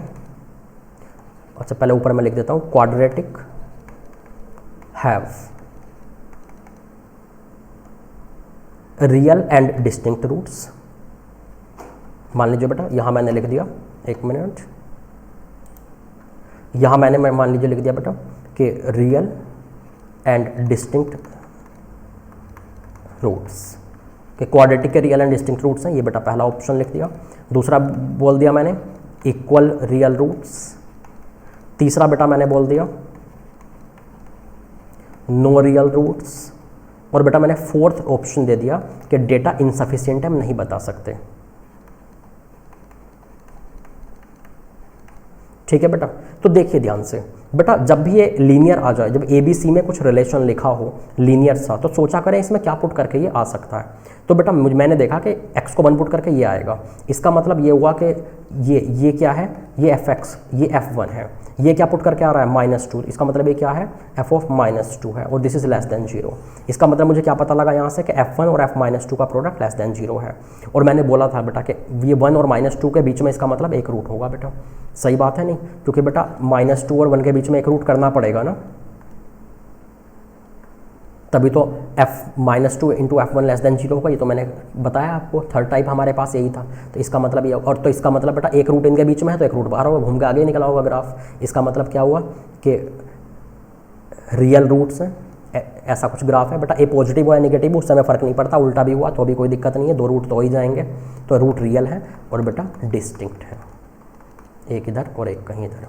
अच्छा पहले ऊपर मैं लिख देता हूँ, quadratic have real and distinct roots. मान लीजिए बेटा यहाँ मैंने लिख दिया, एक मिनट, यहाँ मैंने मान लीजिए लिख दिया बेटा कि रियल एंड डिस्टिंक्ट रूट्स, कि क्वाड्रेटिक के रियल एंड डिस्टिंक्ट रूट्स हैं, ये बेटा पहला ऑप्शन लिख दिया। दूसरा बोल दिया मैंने इक्वल रियल रूट्स। तीसरा बेटा मैंने बोल दिया नो रियल रूट्स। और बेटा मैंने फोर्थ ऑप्शन दे दिया कि डेटा इनसफिशिएंट है, हम नहीं बता सकते। ठीक है बेटा, तो देखिए ध्यान से बेटा, जब भी ये लीनियर आ जाए, जब ए बी सी में कुछ रिलेशन लिखा हो लीनियर सा, तो सोचा करें इसमें क्या पुट करके ये आ सकता है। तो बेटा मैंने देखा कि x को 1 पुट करके ये आएगा, इसका मतलब ये हुआ कि ये क्या है, ये fx, ये f1 है। ये क्या पुट करके आ रहा है -2, इसका मतलब ये क्या है, f ऑफ -2 है, और दिस इज लेस देन 0। इसका मतलब मुझे क्या पता लगा यहाँ से कि f1 और f-2 का प्रोडक्ट लेस देन 0 है। और मैंने बोला था बेटा कि ये 1 और -2 के बीच में इसका मतलब एक रूट होगा बेटा। सही बात है नहीं, क्योंकि बेटा -2 और 1 के बीच में एक रूट करना पड़ेगा ना, तभी तो f-2 into f1 less than 0 होगा। ये तो मैंने बताया आपको, थर्ड टाइप हमारे पास यही था। तो इसका मतलब ये, और तो इसका मतलब बेटा एक रूट इनके बीच में है तो एक रूट बाहर होगा, घूम के आगे निकला होगा ग्राफ। इसका मतलब क्या हुआ कि रियल रूट्स हैं, ऐसा कुछ ग्राफ है बेटा। ए पॉजिटिव हुआ है नेगेटिव उससे हमें फ़र्क नहीं पड़ता, उल्टा भी हुआ तो भी कोई दिक्कत नहीं है, 2 रूट तो हो ही जाएंगे। तो रूट रियल है और बेटा डिस्टिंक्ट है, एक इधर और एक कहीं इधर।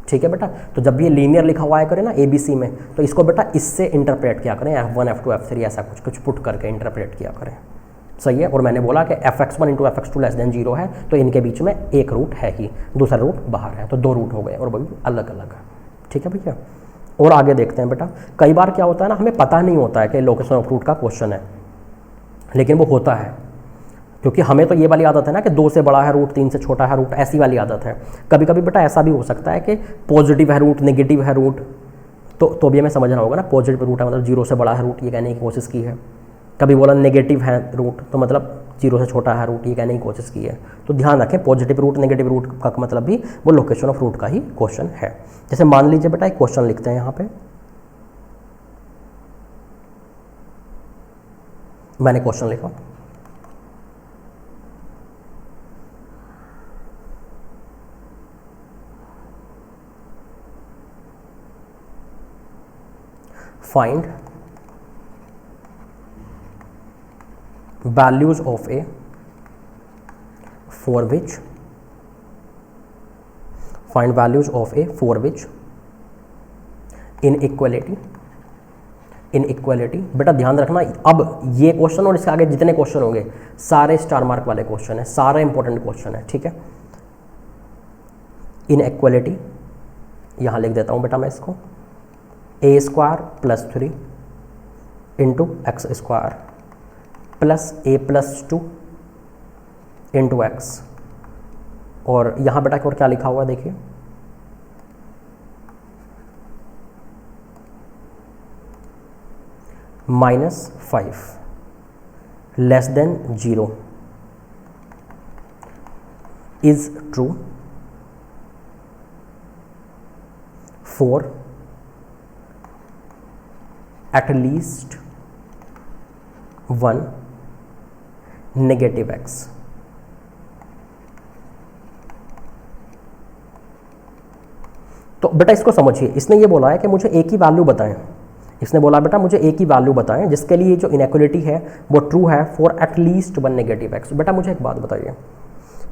ठीक है बेटा, तो जब भी ये लीनियर लिखा हुआ है करें ना ABC में, तो इसको बेटा इससे इंटरप्रेट किया करें, f1 f2 f3 ऐसा कुछ पुट करके इंटरप्रेट किया करें। सही है, और मैंने बोला कि fx1 into fx2 less than 0 है, तो इनके बीच में एक रूट है ही, दूसरा रूट बाहर है, तो 2 रूट हो गए और वो भी अलग अलग है। ठीक है भैया, और आगे देखते हैं बेटा। कई बार क्या होता है ना, हमें पता नहीं होता है कि लोकेशन ऑफ रूट का क्वेश्चन है, लेकिन वो होता है, क्योंकि हमें तो ये वाली आदत है ना कि 2 से बड़ा है रूट, 3 से छोटा है रूट, ऐसी वाली आदत है। कभी कभी बेटा ऐसा भी हो सकता है कि पॉजिटिव है रूट, नेगेटिव है रूट, तो भी हमें समझना होगा ना, पॉजिटिव रूट है मतलब 0 से बड़ा है रूट, ये कहने की कोशिश की है। कभी बोला नेगेटिव है रूट, तो मतलब 0 से छोटा है रूट, ये कहने की कोशिश की है। तो ध्यान रखें, पॉजिटिव रूट नेगेटिव रूट का मतलब भी वो लोकेशन ऑफ रूट का ही क्वेश्चन है। जैसे मान लीजिए बेटा एक क्वेश्चन लिखते हैं यहाँ पे, मैंने क्वेश्चन लिखा, find values of A for which find values of A for which inequality बेटा ध्यान रखना, अब ये क्वेश्चन और इसके आगे जितने क्वेश्चन होंगे सारे स्टार मार्क वाले क्वेश्चन है, सारे इंपॉर्टेंट क्वेश्चन है, ठीक है। इनइक्वालिटी यहां लिख देता हूं बेटा मैं इसको, A square plus 3 into X square plus A plus 2 into X, और यहां बेटा और क्या लिखा हुआ है देखिए, -5 less than 0 is true for at least 1 negative x. तो बेटा इसको समझिए, इसने ये बोला है कि मुझे ए की वैल्यू बताएं, इसने बोला बेटा मुझे ए की वैल्यू बताएं जिसके लिए जो इनइक्वालिटी है वो ट्रू है फॉर एटलीस्ट 1 नेगेटिव एक्स। बेटा मुझे एक बात बताइए,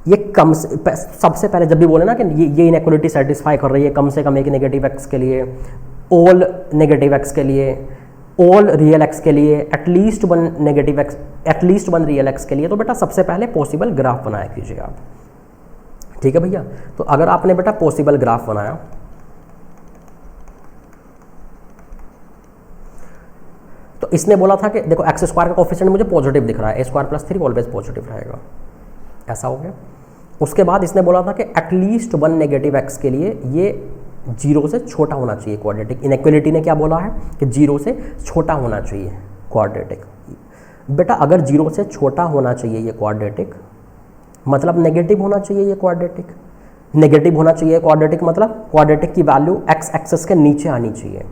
ये कम से सबसे पहले जब भी बोले ना कि ये इनइक्वालिटी सेटिस्फाई कर रही है कम से कम एक नेगेटिव एक्स के लिए, ऑल नेगेटिव एक्स के लिए, ऑल रियल एक्स के लिए, at least 1 negative x, at least 1 real x के लिए, तो बेटा सबसे पहले पॉसिबल ग्राफ बनाया कीजिए आप, ठीक है भैया। तो अगर आपने बेटा पॉसिबल ग्राफ बनाया तो इसने बोला था कि देखो एक्स स्क्वायर का कोफिशिएंट मुझे पॉजिटिव दिख रहा है, ए स्क्वायर प्लस 3 ऑलवेज पॉजिटिव रहेगा, ऐसा हो गया। उसके बाद इसने बोला था कि एटलीस्ट 1 नेगेटिव एक्स के लिए ये 0 से छोटा होना चाहिए क्वाड्रेटिक। इनइक्वालिटी ने क्या बोला है कि 0 से छोटा होना चाहिए क्वाड्रेटिक। बेटा अगर 0 से छोटा होना चाहिए ये क्वाड्रेटिक, मतलब नेगेटिव होना चाहिए ये क्वाड्रेटिक, नेगेटिव होना चाहिए क्वाड्रेटिक, मतलब क्वाड्रेटिक की वैल्यू एक्स एक्सिस के नीचे आनी चाहिए।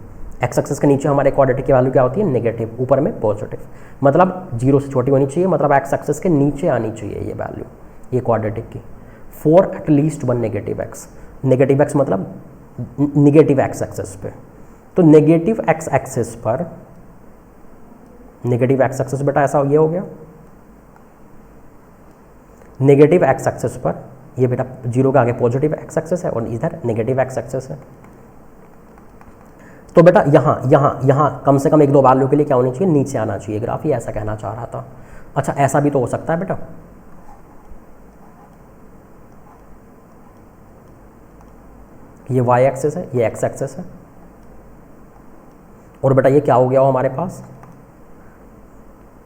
एक्स एक्सिस के नीचे हमारे क्वाड्रेटिक की वैल्यू क्या होती है, नेगेटिव, ऊपर में पॉजिटिव, मतलब 0 से छोटी होनी चाहिए, मतलब एक्स एक्सिस के नीचे आनी चाहिए ये वैल्यू, ये क्वाड्रेटिक की, for at least 1 negative x. Negative x मतलब नेगेटिव एक्स एक्सिस पे, तो नेगेटिव एक्स एक्सिस पर, नेगेटिव एक्स एक्सिस बेटा ऐसा ये हो गया, नेगेटिव एक्स एक्सिस पर ये बेटा 0 के आगे पॉजिटिव एक्स एक्सिस है और इधर नेगेटिव एक्स एक्सिस है। तो बेटा यहाँ कम से कम 1-2 वैल्यू के लिए क्या होनी चाहिए, नीचे आना चाहिए ग्राफ, ये ऐसा कहना चाह रहा था। अच्छा ऐसा भी तो हो सकता है बेटा, ये y एक्सिस है, ये x एक्सिस है, और बेटा ये क्या हो गया हो हमारे पास,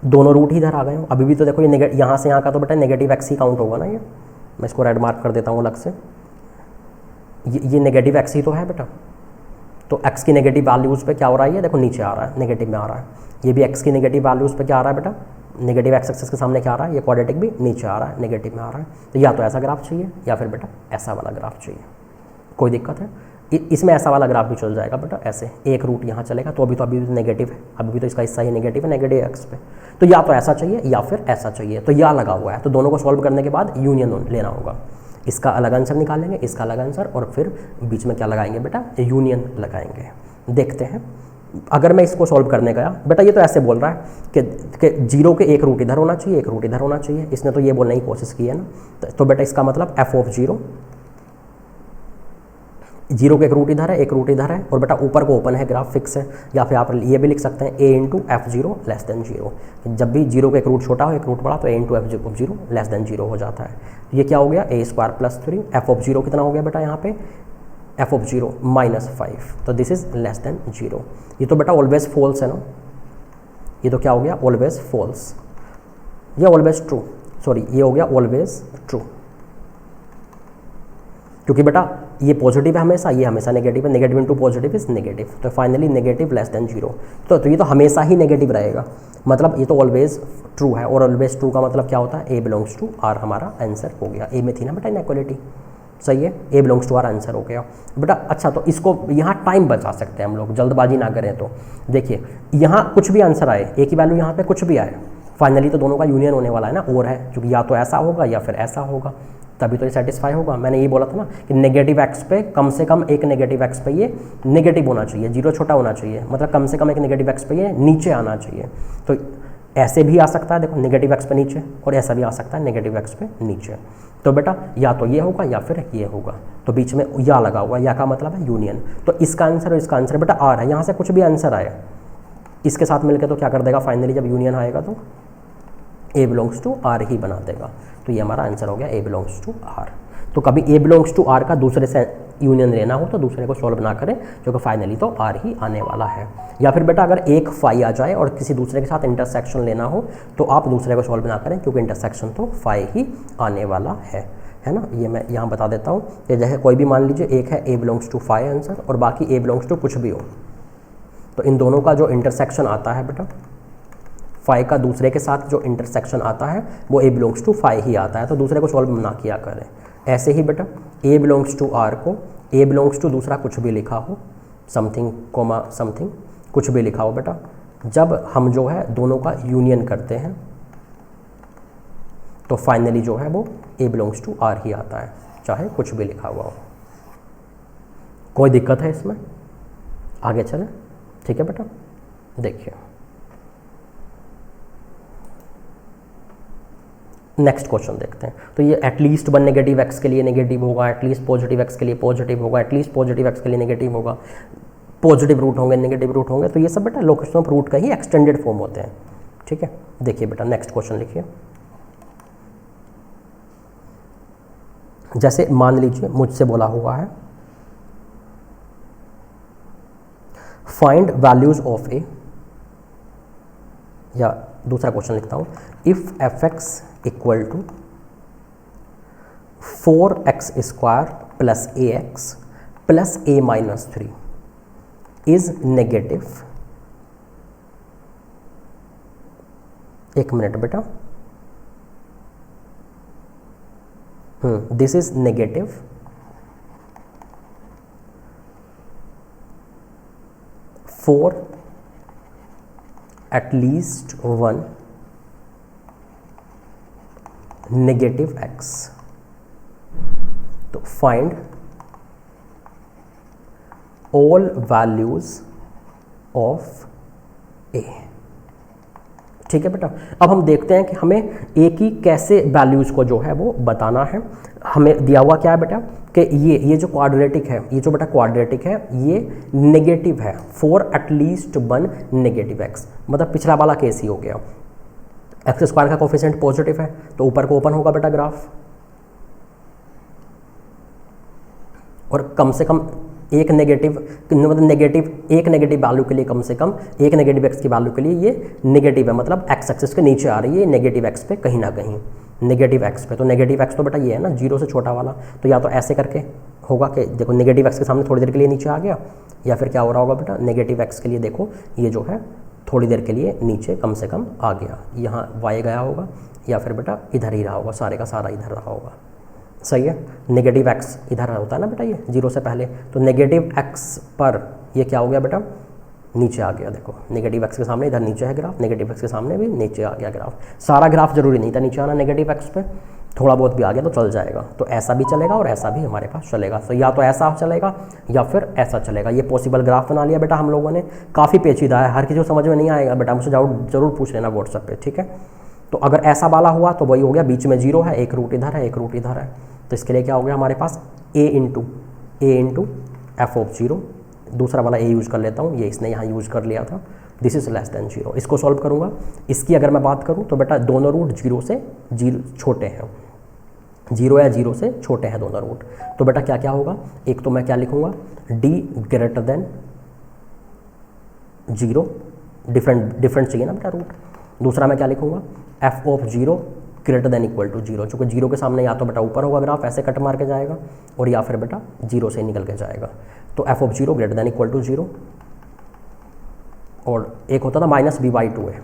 दोनों रूट ही इधर आ गए हो। अभी भी तो देखो ये यहाँ से यहाँ का तो बेटा नेगेटिव x ही काउंट होगा ना, ये मैं इसको रेड मार्क कर देता हूँ अलग से, ये नेगेटिव x ही तो है बेटा। तो x की नेगेटिव वैल्यूज़ पे क्या हो रहा है, ये देखो नीचे आ रहा है, नेगेटिव में आ रहा है। ये भी x की नेगेटिव वैल्यूज़ पे क्या आ रहा है बेटा, नेगेटिव एक्स एक्सिस के सामने क्या आ रहा है, ये क्वाड्रेटिक भी नीचे आ रहा है, नेगेटिव में आ रहा है। तो या तो ऐसा ग्राफ चाहिए या फिर बेटा ऐसा वाला ग्राफ चाहिए, कोई दिक्कत है इसमें, ऐसा वाला ग्राफ भी चल जाएगा बेटा, ऐसे एक रूट यहाँ चलेगा, तो अभी तो नेगेटिव है, अभी भी तो इसका हिस्सा ही नेगेटिव है, नेगेटिव एक्स पे। तो या तो ऐसा चाहिए या फिर ऐसा चाहिए, तो या लगा हुआ है, तो दोनों को सॉल्व करने के बाद यूनियन लेना होगा, इसका अलग आंसर निकालेंगे, इसका अलग आंसर, और फिर बीच में क्या लगाएंगे बेटा, यूनियन लगाएंगे। देखते हैं अगर मैं इसको सॉल्व करने गया, बेटा ये तो ऐसे बोल रहा है कि 0 के एक रूट इधर होना चाहिए, एक रूट इधर होना चाहिए, इसने तो ये बोलने की कोशिश की है ना। तो बेटा इसका मतलब f ऑफ 0 के एक रूट इधर है, एक रूट इधर है, और बेटा ऊपर को ओपन है, ग्राफ फिक्स है, या फिर आप ये भी लिख सकते हैं a into f0 less than 0। जब भी 0 का एक रूट छोटा हो एक रूट बड़ा, तो a into f0 less than 0 हो जाता है। ये क्या हो गया, a square plus 3, f of 0 कितना हो गया बेटा यहाँ पे, f ऑफ 0 -5, तो दिस इज लेस देन 0। ये तो बेटा ऑलवेज फॉल्स है ना, ये तो क्या हो गया, ऑलवेज फॉल्स, ये ऑलवेज ट्रू, सॉरी ये हो गया ऑलवेज ट्रू, क्योंकि बेटा ये पॉजिटिव है हमेशा, ये हमेशा नेगेटिव है, negative into positive is negative, तो फाइनली नेगेटिव लेस देन 0। तो ये तो हमेशा ही नेगेटिव रहेगा, मतलब ये तो ऑलवेज ट्रू है, और ऑलवेज ट्रू का मतलब क्या होता है, a बिलोंग्स टू r, हमारा आंसर हो गया। a में थी ना बेटा इनइक्वालिटी, सही है, a belongs to r answer हो गया बेटा। अच्छा तो इसको यहाँ टाइम बचा सकते हैं हम लोग, जल्दबाजी ना करें। तो देखिए यहाँ कुछ भी आंसर आए, a की वैल्यू यहाँ पे कुछ भी आए, फाइनली तो दोनों का यूनियन होने वाला है ना, और है, क्योंकि या तो ऐसा होगा या फिर ऐसा होगा। तभी तो ये सेटिस्फाई होगा। मैंने ये बोला था ना कि नेगेटिव एक्स पे कम से कम एक नेगेटिव एक्स पे ये नेगेटिव होना चाहिए, जीरो छोटा होना चाहिए, मतलब कम से कम एक नेगेटिव एक्स पे ये नीचे आना चाहिए। तो ऐसे भी आ सकता है, देखो नेगेटिव एक्स पे नीचे, और ऐसा भी आ सकता है नेगेटिव एक्स पे नीचे। तो बेटा या तो ये होगा या फिर ये होगा, तो बीच में या लगा हुआ, या का मतलब है यूनियन। तो इसका आंसर और इसका आंसर बेटा आर है, यहाँ से कुछ भी आंसर आए इसके साथ मिलकर तो क्या कर देगा, फाइनली जब यूनियन आएगा तो ए बिलोंग्स टू आर ही बना देगा। तो ये हमारा आंसर हो गया ए बिलोंग्स टू आर। तो कभी ए बिलोंग्स टू आर का दूसरे से यूनियन लेना हो तो दूसरे को सॉल्व ना करें, क्योंकि फाइनली तो आर ही आने वाला है। या फिर बेटा अगर एक फाई आ जाए और किसी दूसरे के साथ इंटरसेक्शन लेना हो तो आप दूसरे को सॉल्व ना करें, क्योंकि इंटरसेक्शन तो फाई ही आने वाला है ना। ये मैं यहाँ बता देता हूँ कि जैसे कोई भी मान लीजिए एक है ए बिलोंग्स टू फाई आंसर और बाकी ए बिलोंग्स टू कुछ भी हो, तो इन दोनों का जो इंटरसेक्शन आता है बेटा, फाई का दूसरे के साथ जो इंटरसेक्शन आता है वो ए बिलोंग्स टू फाई ही आता है, तो दूसरे को सॉल्व ना किया करें। ऐसे ही बेटा ए बिलोंग्स टू आर को ए बिलोंग्स टू दूसरा कुछ भी लिखा हो, समथिंग कोमा समथिंग कुछ भी लिखा हो बेटा, जब हम जो है दोनों का यूनियन करते हैं तो फाइनली जो है वो ए बिलोंग्स टू आर ही आता है, चाहे कुछ भी लिखा हुआ हो। कोई दिक्कत है इसमें? आगे चलें, ठीक है बेटा। देखिए नेक्स्ट क्वेश्चन देखते हैं। तो ये एटलीस्ट वन नेगेटिव एक्स के लिए नेगेटिव होगा, एटलीस्ट पॉजिटिव एक्स के लिए पॉजिटिव होगा, एटलीस्ट पॉजिटिव एक्स के लिए नेगेटिव होगा, पॉजिटिव रूट होंगे, नेगेटिव रूट होंगे। तो ये सब बेटा लोकेशन ऑफ रूट का ही एक्सटेंडेड फॉर्म होते हैं, ठीक है। देखिए बेटा नेक्स्ट क्वेश्चन लिखिए। जैसे मान लीजिए मुझसे बोला हुआ है फाइंड वैल्यूज ऑफ ए, या दूसरा क्वेश्चन लिखता हूं, if f x equal to 4x square plus a x plus a minus 3 is negative. एक मिनट बेटा, this is negative for at least one negative x। तो find all values of a, ठीक है बेटा। अब हम देखते हैं कि हमें a की कैसे वैल्यूज को जो है वो बताना है। हमें दिया हुआ क्या है बेटा कि ये जो क्वाड्रेटिक है, ये जो बेटा क्वाड्रेटिक है ये नेगेटिव है for at least one negative x, मतलब पिछला वाला केस ही हो गया। एक्स स्क्वायर का कोफिशिएंट पॉजिटिव है तो ऊपर को ओपन होगा बेटा ग्राफ, और कम से कम एक नेगेटिव, मतलब नेगेटिव एक नेगेटिव वैल्यू के लिए कम से कम एक नेगेटिव एक्स की वैल्यू के लिए ये नेगेटिव है, मतलब एक्स एक्सिस के नीचे आ रही है नेगेटिव एक्स पे कहीं ना कहीं, नेगेटिव एक्स पे। तो नेगेटिव एक्स तो बेटा ये है ना जीरो से छोटा वाला, तो या तो ऐसे करके होगा कि देखो नेगेटिव एक्स के सामने थोड़ी देर के लिए नीचे आ गया, या फिर क्या हो रहा होगा बेटा नेगेटिव एक्स के लिए देखो ये जो है थोड़ी देर के लिए नीचे कम से कम आ गया, यहाँ वाई गया होगा, या फिर बेटा इधर ही रहा होगा, सारे का सारा इधर रहा होगा। सही है, नेगेटिव एक्स इधर होता है ना बेटा ये जीरो से पहले, तो नेगेटिव एक्स पर ये क्या हो गया बेटा नीचे आ गया। देखो नेगेटिव एक्स के सामने इधर नीचे है ग्राफ, नेगेटिव एक्स के सामने भी नीचे आ गया ग्राफ। सारा ग्राफ जरूरी नहीं था नीचे आना नेगेटिव एक्स पे, थोड़ा बहुत भी आ गया तो चल जाएगा। तो ऐसा भी चलेगा और ऐसा भी हमारे पास चलेगा। तो या तो ऐसा चलेगा या फिर ऐसा चलेगा। ये पॉसिबल ग्राफ बना लिया बेटा हम लोगों ने, काफ़ी पेचीदा है, हर किसी को समझ में नहीं आएगा बेटा, मुझे जरूर पूछ लेना व्हाट्सएप पे, ठीक है। तो अगर ऐसा वाला हुआ तो वही हो गया, बीच में जीरो है, एक रूट इधर है, एक रूट इधर है, तो इसके लिए क्या हो गया हमारे पास ए इंटू एफ ऑफ जीरो। दूसरा वाला ए यूज़ कर लेता हूँ, ये इसने यहाँ यूज़ कर लिया था, this is less than zero. इसको सॉल्व करूँगा, इसकी अगर मैं बात करूँ तो बेटा दोनों रूट जीरो से छोटे हैं, जीरो या जीरो से छोटे हैं दोनों रूट। तो बेटा क्या क्या होगा, एक तो मैं क्या लिखूँगा D greater than zero, different चाहिए ना बेटा रूट। दूसरा मैं क्या लिखूँगा f of zero greater than equal to zero, चूँकि जीरो के सामने या तो बेटा ऊपर होगा ग्राफ ऐसे कट मार के जाएगा, और या फिर बेटा जीरो से निकल के जाएगा। तो f of zero greater than equal to zero, और एक होता था minus B by two a,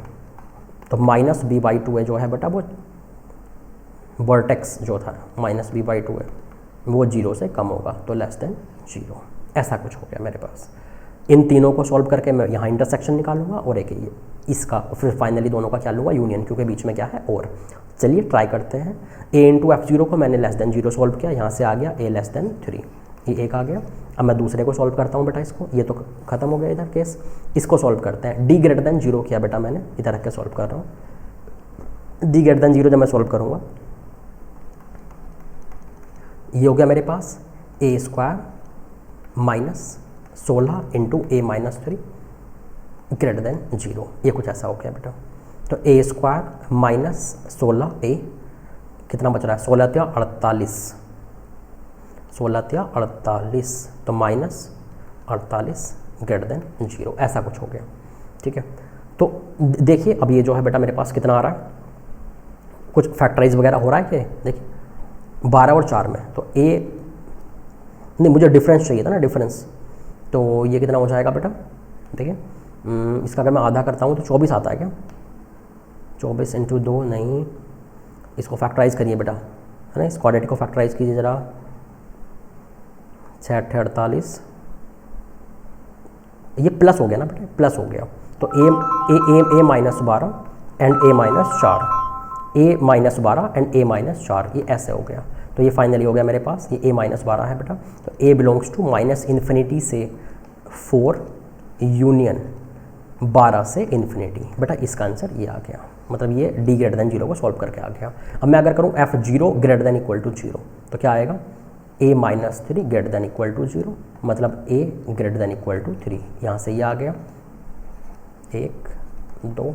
तो minus B by two a जो है बेटा वो वर्टेक्स जो था minus B by two a वो जीरो से कम होगा, तो लेस देन जीरो। ऐसा कुछ हो गया मेरे पास। इन तीनों को सॉल्व करके मैं यहाँ इंटरसेक्शन निकालूंगा और एक ये इसका, फिर फाइनली दोनों का क्या लूँगा यूनियन, क्योंकि बीच में क्या है और। चलिए ट्राई करते हैं। a इंटू F0 को मैंने लेस देन 0 सॉल्व किया, यहाँ से आ गया a लेस देन 3, ये एक आ गया। अब मैं दूसरे को सॉल्व करता हूँ बेटा, इसको, ये तो खत्म हो गया इधर केस। इसको सॉल्व करते हैं, d ग्रेटर देन 0 किया बेटा मैंने, इधर रख के सॉल्व कर रहा हूँ। d ग्रेटर देन 0 जब मैं सॉल्व करूँगा, ये हो गया मेरे पास a square minus 16 into a minus 3 greater than 0, ये कुछ ऐसा हो गया बेटा। तो a स्क्वायर माइनस 16a कितना बच रहा है, 16 या 48, 16 या 48, तो माइनस 48 ग्रेटर देन 0, ऐसा कुछ हो गया। ठीक है, तो देखिए अब ये जो है बेटा मेरे पास कितना आ रहा है, कुछ फैक्टराइज वगैरह हो रहा है क्या, देखिए 12 और 4 में, तो a नहीं, मुझे डिफरेंस चाहिए था ना, डिफरेंस, तो ये कितना हो जाएगा बेटा, देखिए इसका अगर मैं आधा करता हूँ तो 24 आता है क्या, 24 इंटू 2 नहीं, इसको फैक्टराइज करिए बेटा, है ना, इस क्वाड्रेटिक को फैक्टराइज कीजिए ज़रा, 6 48, ये प्लस हो गया ना बेटा, प्लस हो गया, तो a minus 12 and a minus 4, a minus 12 and a minus 4, ये ऐसे हो गया। तो ये फाइनली हो गया मेरे पास, ये a माइनस 12 है बेटा, तो a belongs to minus infinity से 4 यूनियन 12 से इन्फिनिटी, बेटा इसका आंसर ये आ गया, मतलब ये d ग्रेटर देन 0 को सॉल्व करके आ गया। अब मैं अगर करूँ F0 greater than equal to 0, तो क्या आएगा, a minus 3 greater than equal to 0, मतलब a greater than equal to 3, यहाँ से ये आ गया 1 2,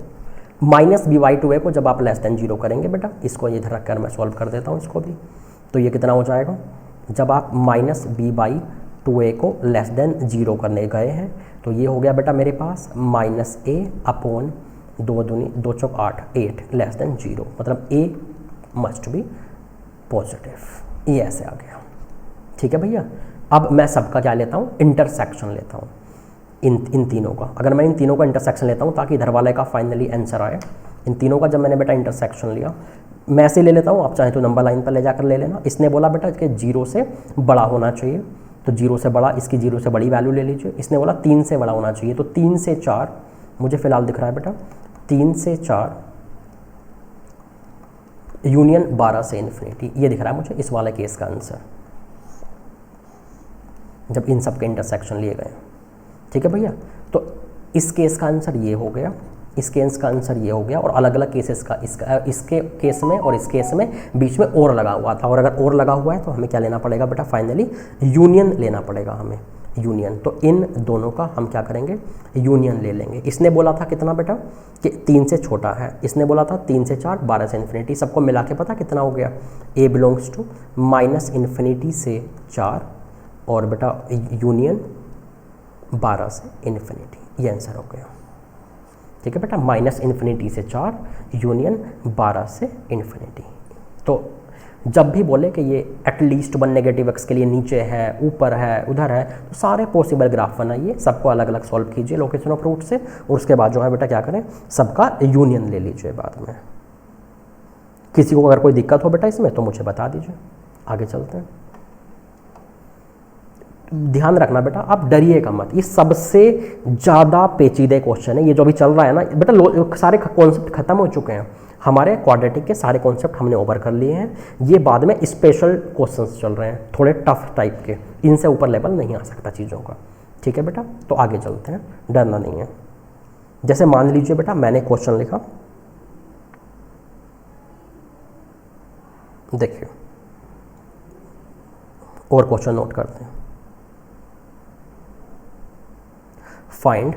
माइनस b/2a को जब आप लेस देन 0 करेंगे बेटा, इसको इधर रख कर मैं सॉल्व कर देता हूँ इसको भी, तो ये कितना हो जाएगा, जब आप माइनस b/2a को लेस देन 0 करने गए हैं, तो ये हो गया बेटा मेरे पास माइनस a अपॉन 2 दूनी 2 चौक 8 लेस देन 0, मतलब a मस्ट बी पॉजिटिव, ये ऐसे आ गया। ठीक है भैया, अब मैं सबका क्या लेता हूँ, इंटरसेक्शन लेता हूँ इन तीनों का। अगर मैं इन तीनों का इंटरसेक्शन लेता हूँ ताकि इधर वाले का फाइनली आंसर आए, इन तीनों का जब मैंने बेटा इंटरसेक्शन लिया, मैं ऐसे ले लेता हूँ, आप चाहे तो नंबर लाइन पर ले जाकर ले लेना। इसने बोला बेटा कि 0 से बड़ा होना चाहिए, तो 0 से बड़ा, इसकी 0 से बड़ी वैल्यू ले लीजिए। इसने बोला 3 से बड़ा होना चाहिए, तो 3 से 4 मुझे फिलहाल दिख रहा है बेटा, 3 से 4 यूनियन 12 से इन्फिनिटी, ये दिख रहा है मुझे इस वाले केस का आंसर, जब इन सब के इंटरसेक्शन लिए गए। ठीक है भैया, तो इस केस का आंसर ये हो गया, इस केस का आंसर ये हो गया, और अलग अलग केसेस का इसके केस में और इस केस में बीच में और लगा हुआ था, और अगर और लगा हुआ है तो हमें क्या लेना पड़ेगा बेटा, फाइनली यूनियन लेना पड़ेगा हमें, यूनियन। तो इन दोनों का हम क्या करेंगे, यूनियन ले लेंगे। इसने बोला था कितना बेटा कि 3 से छोटा है, इसने बोला था 3 से 4 12 से इन्फिनिटी, सबको मिला के पता कितना हो गया, a belongs to minus infinity से 4 और बेटा यूनियन 12 से इन्फिनिटी, ये आंसर हो गया। ठीक है बेटा, माइनस इन्फिनिटी से 4 यूनियन 12 से इन्फिनिटी। तो जब भी बोले कि ये एटलीस्ट 1 नेगेटिव एक्स के लिए नीचे है, ऊपर है, उधर है, तो सारे पॉसिबल ग्राफ बनाइए, सबको अलग अलग सॉल्व कीजिए लोकेशन ऑफ रूट से, और उसके बाद जो है बेटा क्या करें, सबका यूनियन ले लीजिए बाद में। किसी को अगर कोई दिक्कत हो बेटा इसमें तो मुझे बता दीजिए, आगे चलते हैं। ध्यान रखना बेटा, आप डरिएगा मत, ये सबसे ज़्यादा पेचीदे क्वेश्चन है, ये जो अभी चल रहा है ना बेटा, सारे कॉन्सेप्ट खत्म हो चुके हैं हमारे, क्वाड्रेटिक के सारे कॉन्सेप्ट हमने ओवर कर लिए हैं, ये बाद में स्पेशल क्वेश्चंस चल रहे हैं थोड़े टफ टाइप के, इनसे ऊपर लेवल नहीं आ सकता चीज़ों का। ठीक है बेटा, तो आगे चलते हैं, डरना नहीं है। जैसे मान लीजिए बेटा मैंने क्वेश्चन लिखा, देखिए और क्वेश्चन नोट करते हैं, find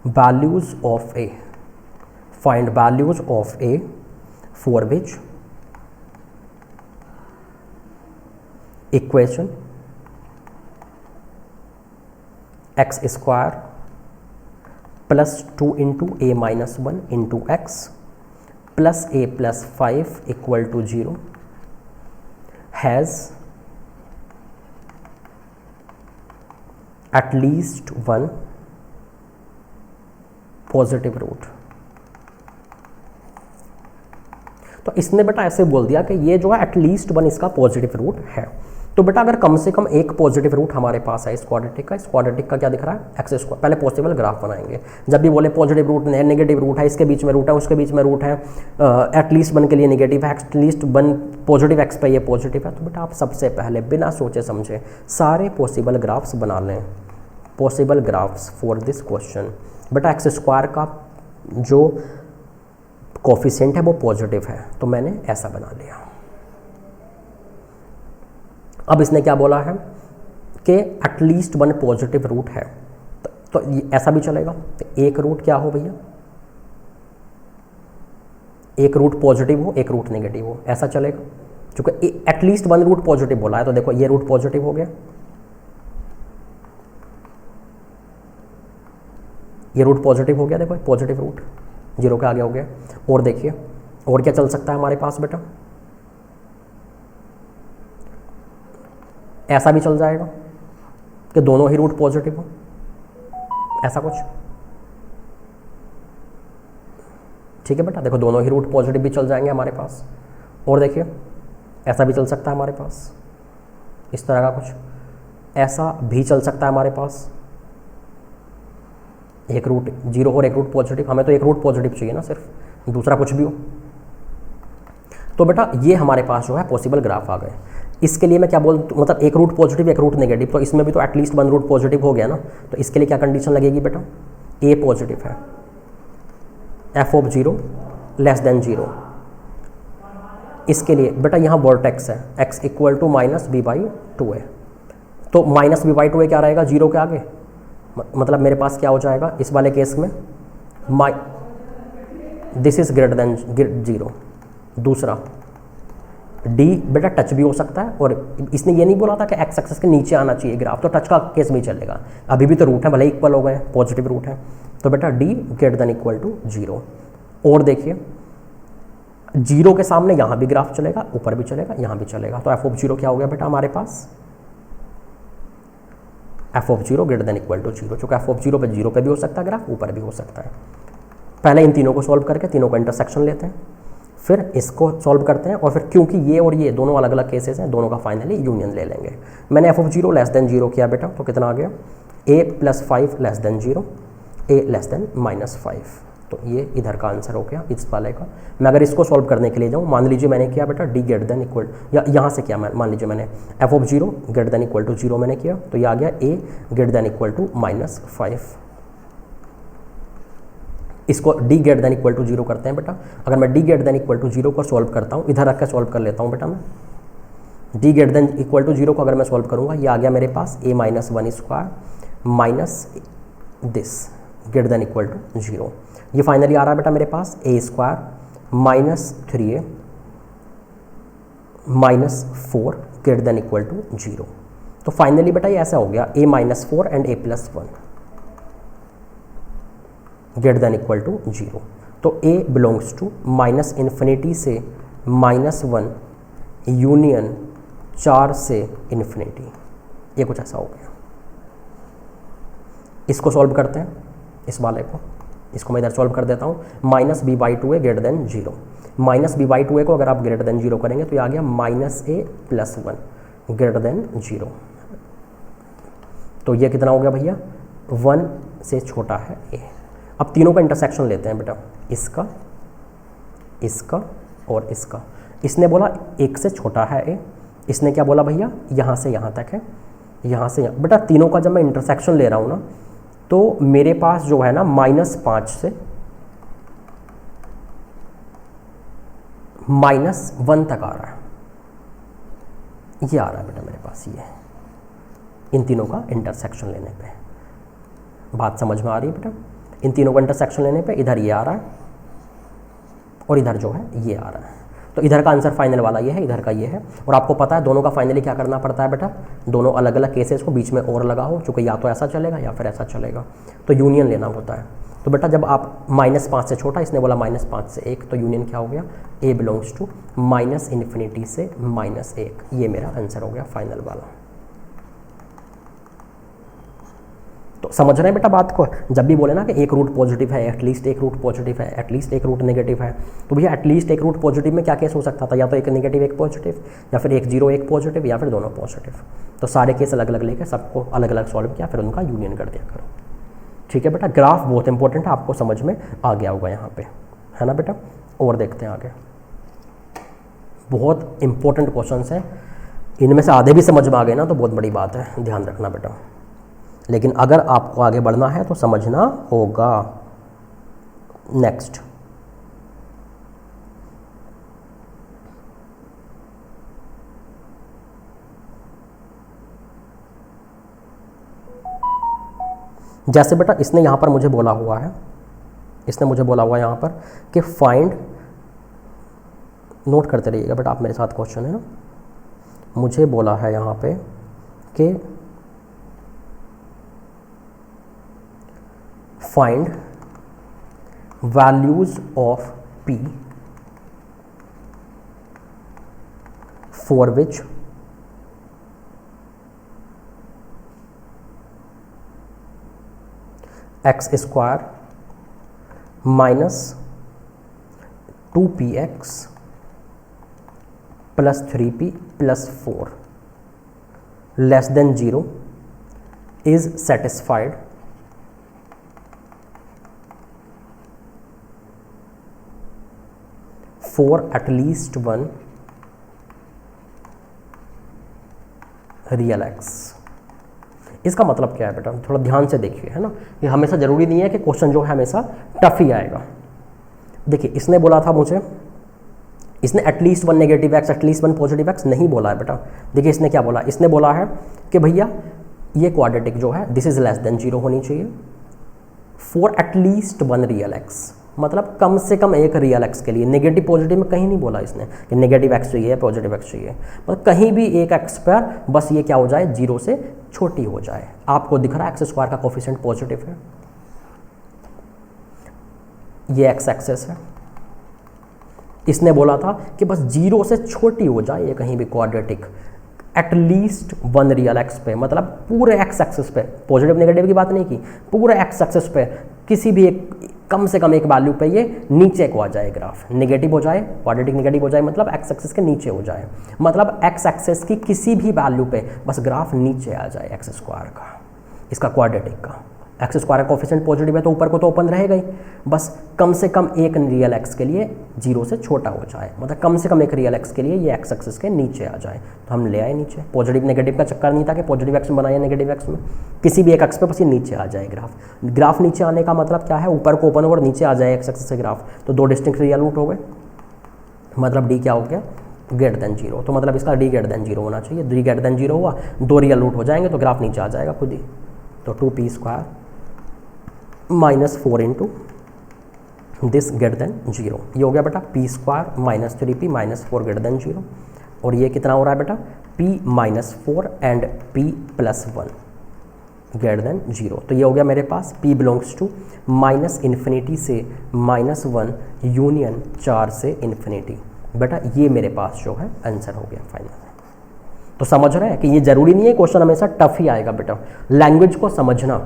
values of a, find values of a for which equation x square plus 2 into a minus 1 into x plus a plus 5 equal to 0 has at least one positive root. तो इसने बेटा ऐसे बोल दिया कि ये जो है एटलीस्ट 1 इसका पॉजिटिव रूट है। तो बेटा अगर कम से कम एक पॉजिटिव रूट हमारे पास है इस क्वाड्रेटिक का क्या दिख रहा है, एक्स स्क्वायर। पहले पॉसिबल ग्राफ बनाएंगे, जब भी बोले पॉजिटिव रूट है, नेगेटिव रूट है, इसके बीच में रूट है, उसके बीच में रूट है, एटलीस्ट वन के लिए नेगेटिव है, एटलीस्ट वन पॉजिटिव एक्स पे ये पॉजिटिव है, तो बेटा आप सबसे पहले बिना सोचे समझे सारे पॉसिबल ग्राफ्स बना लें, possible graphs for this question. बेटा एक्स स्क्वायर का जो कोफिशिएंट है वो पॉजिटिव है, तो मैंने ऐसा बना लिया। अब इसने क्या बोला है कि एटलीस्ट वन पॉजिटिव रूट है, तो ऐसा भी चलेगा। तो एक रूट क्या हो भैया, एक रूट पॉजिटिव हो, एक रूट नेगेटिव हो, ऐसा चलेगा। क्योंकि एटलीस्ट वन रूट पॉजिटिव बोला है, तो देखो ये रूट पॉजिटिव हो गया, ये रूट पॉजिटिव हो गया, देखो पॉजिटिव रूट जीरो के आगे हो गया। और देखिए और क्या चल सकता है हमारे पास बेटा, ऐसा भी चल जाएगा कि दोनों ही रूट पॉजिटिव हो, ऐसा कुछ। ठीक है बेटा, देखो दोनों ही रूट पॉजिटिव भी चल जाएंगे हमारे पास। और देखिए ऐसा भी चल सकता है हमारे पास, इस तरह का कुछ, ऐसा भी चल सकता है हमारे पास, एक रूट जीरो और एक रूट पॉजिटिव। हमें तो एक रूट पॉजिटिव चाहिए ना, सिर्फ, दूसरा कुछ भी हो। तो बेटा ये हमारे पास जो है पॉसिबल ग्राफ आ गए। इसके लिए मैं क्या मतलब एक रूट पॉजिटिव एक रूट नेगेटिव, तो इसमें भी तो एटलीस्ट वन रूट पॉजिटिव हो गया ना। तो इसके लिए क्या कंडीशन लगेगी बेटा, ए पॉजिटिव है, f of zero less than zero. इसके लिए बेटा यहाँ वर्टेक्स है, x equal to minus B by two है, तो माइनस बी बाई टू है क्या रहेगा जीरो के आगे, मतलब मेरे पास क्या हो जाएगा इस वाले केस में, this is greater than zero. दूसरा डी बेटा टच भी हो सकता है, और इसने ये नहीं बोला था कि एक्स एक्सिस के नीचे आना चाहिए ग्राफ, तो टच का केस भी चलेगा। अभी भी तो रूट है, भले इक्वल हो गए, पॉजिटिव रूट है, तो बेटा D greater than equal to zero. और देखिए जीरो के सामने यहाँ भी ग्राफ चलेगा, ऊपर भी चलेगा, यहाँ भी चलेगा, तो एफ ऑफ जीरो क्या हो गया बेटा हमारे पास, F of zero greater than equal to zero. चूँकि एफ ऑफ जीरो पे भी हो सकता है ग्राफ, ऊपर भी हो सकता है। पहले इन तीनों को सॉल्व करके तीनों का इंटरसेक्शन लेते हैं, फिर इसको सॉल्व करते हैं, और फिर क्योंकि ये और ये दोनों अलग अलग केसेस हैं, दोनों का फाइनली यूनियन ले लेंगे। मैंने F of zero less than zero किया बेटा, तो कितना आ गया, ए प्लस 5 लेस देन जीरो, ए लेस देन माइनस 5। तो ये इधर का आंसर हो गया इस वाले का। मैं अगर इसको सॉल्व करने के लिए जाऊँ, मान लीजिए मैंने किया बेटा डी ग्रेटर देन इक्वल, या यहाँ से किया, मान लीजिए मैंने F of zero greater than equal to zero मैंने किया, तो ये आ गया A greater than equal to minus 5। इसको D greater than equal to zero करते हैं बेटा। अगर मैं D greater than equal to zero को सॉल्व करता हूँ, इधर रख के सॉल्व कर लेता हूँ बेटा मैं, D greater than equal to zero को अगर मैं सॉल्व करूँगा, ये आ गया मेरे पास A minus one square minus this greater than equal to zero. ये फाइनली आ रहा है बेटा मेरे पास A square minus 3a minus 4 greater than equal to zero. तो फाइनली बेटा ये ऐसा हो गया A minus 4 and A plus 1 greater than equal to zero. तो ए बिलोंग्स टू माइनस इन्फिनिटी से माइनस 1 यूनियन 4 से इन्फिनिटी, ये कुछ ऐसा हो गया। इसको सॉल्व करते हैं, इस वाले को, इसको मैं इधर सॉल्व कर देता हूँ। Minus B by two A greater than zero, minus B by two A को अगर आप ग्रेटर देन जीरो करेंगे तो ये आ गया माइनस ए प्लस 1 ग्रेटर देन जीरो। तो ये कितना हो गया भैया, 1 से छोटा है ए। अब तीनों का इंटरसेक्शन लेते हैं बेटा, इसका, इसका और इसका। इसने बोला 1 से छोटा है ए, इसने क्या बोला भैया यहाँ से यहाँ तक है, यहाँ से यहाँ। बेटा तीनों का जब मैं इंटरसेक्शन ले रहा हूँ ना, तो मेरे पास जो है ना -5 से -1 तक आ रहा है, ये आ रहा है बेटा मेरे पास, ये इन तीनों का इंटरसेक्शन लेने पे। बात समझ में आ रही है बेटा, इन तीनों का इंटरसेक्शन लेने पे इधर ये आ रहा है और इधर जो है ये आ रहा है। तो इधर का आंसर फाइनल वाला ये है, इधर का ये है। और आपको पता है दोनों का फाइनली क्या करना पड़ता है बेटा, दोनों अलग अलग केसेस को बीच में और लगा हो, चूँकि या तो ऐसा चलेगा या फिर ऐसा चलेगा, तो यूनियन लेना होता है। तो बेटा जब आप -5 से छोटा, इसने बोला -5 से 1, तो यूनियन क्या हो गया, ए बिलोंग्स टू माइनस इन्फिनिटी से -1। ये मेरा आंसर हो गया फाइनल वाला। तो तो समझ रहे हैं बेटा बात को? जब भी बोले ना कि एक रूट पॉजिटिव है, एटलीस्ट एक रूट पॉजिटिव है, एटलीस्ट एक रूट नेगेटिव है, तो भैया एटलीस्ट एक रूट पॉजिटिव में क्या केस हो सकता था? या तो एक नेगेटिव एक पॉजिटिव, या फिर एक जीरो एक पॉजिटिव, या फिर दोनों पॉजिटिव। तो सारे केस अलग अलग लेकर सबको अलग अलग सॉल्व किया, फिर उनका यूनियन कर दिया करो। ठीक है बेटा, ग्राफ बहुत इंपॉर्टेंट है, आपको समझ में आ गया होगा यहाँ पे, है ना बेटा? और देखते हैं आगे, बहुत इंपॉर्टेंट क्वेश्चन हैं, इनमें से आधे भी समझ में आ गए ना तो बहुत बड़ी बात है, ध्यान रखना बेटा। लेकिन अगर आपको आगे बढ़ना है तो समझना होगा। नेक्स्ट, जैसे बेटा इसने यहां पर मुझे बोला हुआ है, इसने मुझे बोला हुआ है यहां पर कि फाइंड, नोट करते रहिएगा बेटा आप मेरे साथ, क्वेश्चन है ना, मुझे बोला है यहां पे कि find values of p for which x square minus 2px plus 3p plus 4 less than 0 is satisfied for at least one real x. इसका मतलब क्या है बेटा, थोड़ा ध्यान से देखिए, है ना? ये हमेशा जरूरी नहीं है कि क्वेश्चन जो है हमेशा टफ ही आएगा। देखिए इसने बोला था मुझे, इसने at least one negative x at least one positive x नहीं बोला है बेटा। देखिए इसने क्या बोला, इसने बोला है कि भैया ये क्वाड्रेटिक जो है दिस इज लेस देन 0 होनी चाहिए for at least one real x, मतलब कम से कम एक रियल एक्स के लिए। नेगेटिव पॉजिटिव में कहीं नहीं बोला इसने कि नेगेटिव एक्स चाहिए पॉजिटिव एक्स चाहिए, मतलब कहीं भी एक एक्स पर बस ये क्या हो जाए, 0 से छोटी हो जाए। आपको दिख रहा है एक्स स्क्वायर का कोफिशिएंट पॉजिटिव है, ये एक्स एक्सेस है। इसने बोला था कि बस 0 से छोटी हो जाए ये कहीं भी quadratic at least one real x पे, मतलब पूरे एक्स एक्सेस पे, पॉजिटिव नेगेटिव की बात नहीं की, पूरे एक्स एक्सेस पे किसी भी एक कम से कम एक वैल्यू पे ये नीचे को आ जाए, ग्राफ नेगेटिव हो जाए, क्वाड्रेटिक नेगेटिव हो जाए, मतलब एक्स एक्सेस के नीचे हो जाए, मतलब एक्स एक्सेस की किसी भी वैल्यू पे बस ग्राफ नीचे आ जाए एक्स स्क्वायर का, इसका क्वाड्रेटिक का। एक्स स्क्वायर का कोफिशिएंट पॉजिटिव है तो ऊपर को तो ओपन रहेगा ही, बस कम से कम एक रियल एक्स के लिए 0 से छोटा हो जाए, मतलब कम से कम एक रियल एक्स के लिए ये एक्स एक्सिस के नीचे आ जाए। तो हम ले आए नीचे, पॉजिटिव नेगेटिव का चक्कर नहीं था कि पॉजिटिव एक्स में बनाया नेगेटिव एक्स में, किसी भी एक एक्स पे बस ये नीचे आ जाए ग्राफ। ग्राफ नीचे आने का मतलब क्या है, ऊपर को ओपन और नीचे आ जाए एक्स एक्सिस से ग्राफ, तो दो डिस्टिंक्ट रियल रूट हो गए, मतलब डी क्या हो गया, ग्रेटर देन 0। तो मतलब इसका डी ग्रेटर देन 0 होना चाहिए, डी ग्रेटर देन 0 हुआ, दो रियल रूट हो जाएंगे तो ग्राफ नीचे आ जाएगा खुद ही। तो 2p square minus 4 into this greater than 0, ये हो गया बेटा p square minus 3p minus 4 greater than 0, और ये कितना हो रहा है बेटा, p minus 4 and p plus 1 greater than 0। तो ये हो गया मेरे पास p belongs to minus infinity से माइनस 1 यूनियन 4 से इन्फिनिटी। बेटा ये मेरे पास जो है आंसर हो गया फाइनल। तो समझ रहे हैं कि ये जरूरी नहीं है क्वेश्चन हमेशा टफ ही आएगा बेटा, लैंग्वेज को समझना।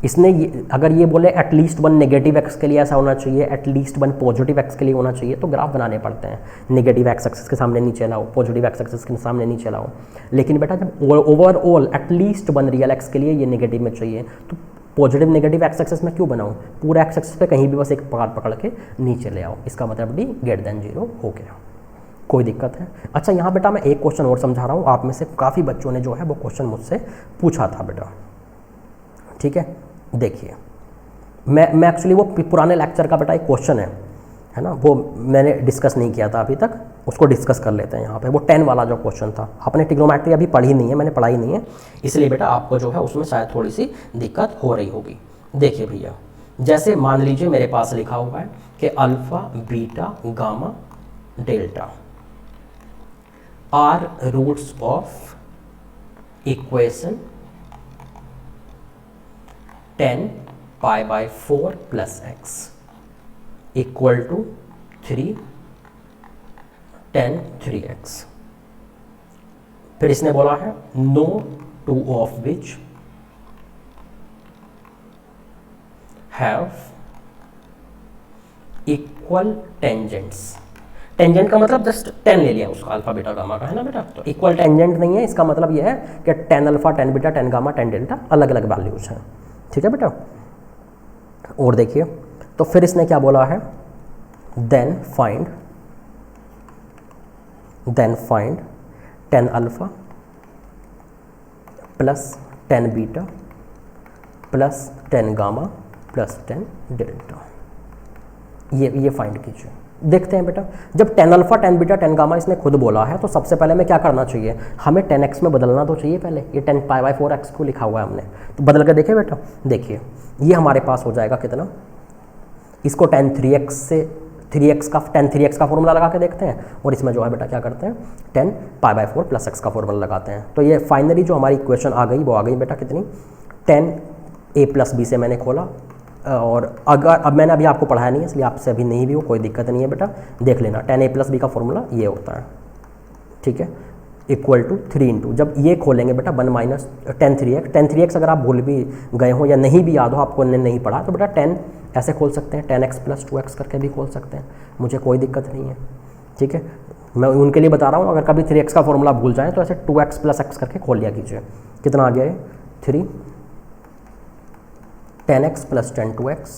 इसने ये, अगर ये बोले एटलीस्ट वन नेगेटिव एक्स के लिए ऐसा होना चाहिए, एटलीस्ट वन पॉजिटिव एक्स के लिए होना चाहिए, तो ग्राफ बनाने पड़ते हैं, नेगेटिव एक्स एक्सिस के सामने नीचे लाओ, पॉजिटिव एक्स एक्सिस के सामने नीचे लाओ। लेकिन बेटा जब overall at least one real x के लिए ये नेगेटिव में चाहिए, तो पॉजिटिव नेगेटिव एक्स एक्सिस में क्यों बनाऊँ, पूरे एक्स एक्सिस पे कहीं भी बस एक पकड़ के नीचे ले आओ, इसका मतलब डी ग्रेटर देन 0 हो गया। कोई दिक्कत है? अच्छा यहाँ बेटा मैं एक क्वेश्चन और समझा रहा हूँ, आप में से काफ़ी बच्चों ने जो है वो क्वेश्चन मुझसे पूछा था बेटा, ठीक है? देखिए मैं एक्चुअली वो पुराने लेक्चर का बेटा एक क्वेश्चन है ना, वो मैंने डिस्कस नहीं किया था अभी तक, उसको डिस्कस कर लेते हैं यहाँ पे। वो 10 वाला जो क्वेश्चन था, आपने ट्रिग्नोमेट्री अभी पढ़ी नहीं है, मैंने पढ़ाई नहीं है, इसलिए बेटा आपको जो है उसमें शायद थोड़ी सी दिक्कत हो रही होगी। देखिए भैया, जैसे मान लीजिए मेरे पास लिखा हुआ है कि alpha beta gamma delta are roots of equation 10 pi by 4 plus x equal to 3 10 3x। फिर इसने बोला है no two of which have equal tangents. Tangent का मतलब जस्ट 10 ले लिया उसका अल्फा बीटा गामा का, है ना बेटा। तो इक्वल टेंजेंट नहीं है, इसका मतलब यह है कि 10 अल्फा 10 बीटा 10 गामा 10 डेल्टा अलग अलग वैल्यूज हैं, ठीक है बेटा। और देखिए तो फिर इसने क्या बोला है, then find 10 alpha plus 10 beta plus 10 gamma plus 10 delta, ये फाइंड कीजिए। देखते हैं बेटा, जब 10 अल्फा 10 बीटा 10 गामा इसने खुद बोला है तो सबसे पहले हमें क्या करना चाहिए, हमें 10x में बदलना तो चाहिए पहले। ये 10 पाई बाई 4x को लिखा हुआ है हमने, तो बदल कर देखिए बेटा। देखिए ये हमारे पास हो जाएगा कितना, इसको 10 3x का फॉर्मूला लगा के देखते हैं, और इसमें जो है बेटा क्या करते हैं 10 पाई बाई 4 प्लस x का फॉर्मूला लगाते हैं। तो ये फाइनली जो हमारी इक्वेशन आ गई वो आ गई बेटा कितनी, 10a प्लस b से मैंने खोला, और अगर अब मैंने अभी आपको पढ़ाया नहीं है इसलिए आपसे अभी नहीं भी हो, कोई दिक्कत नहीं है बेटा, देख लेना। 10a प्लस बी का फॉर्मूला ये होता है, ठीक है, इक्वल टू 3 इंटू, जब ये खोलेंगे बेटा 1 माइनस 10 3x अगर आप भूल भी गए हो या नहीं भी याद हो, आपको नहीं पढ़ा, तो बेटा 10 ऐसे खोल सकते हैं, 10x प्लस 2x करके भी खोल सकते हैं, मुझे कोई दिक्कत नहीं है, ठीक है। मैं उनके लिए बता रहा हूँ, अगर कभी 3x का फॉर्मूला भूल जाए तो ऐसे 2x प्लस x करके खोल लिया कीजिए। कितना आ गया है 3 10x प्लस 10 2x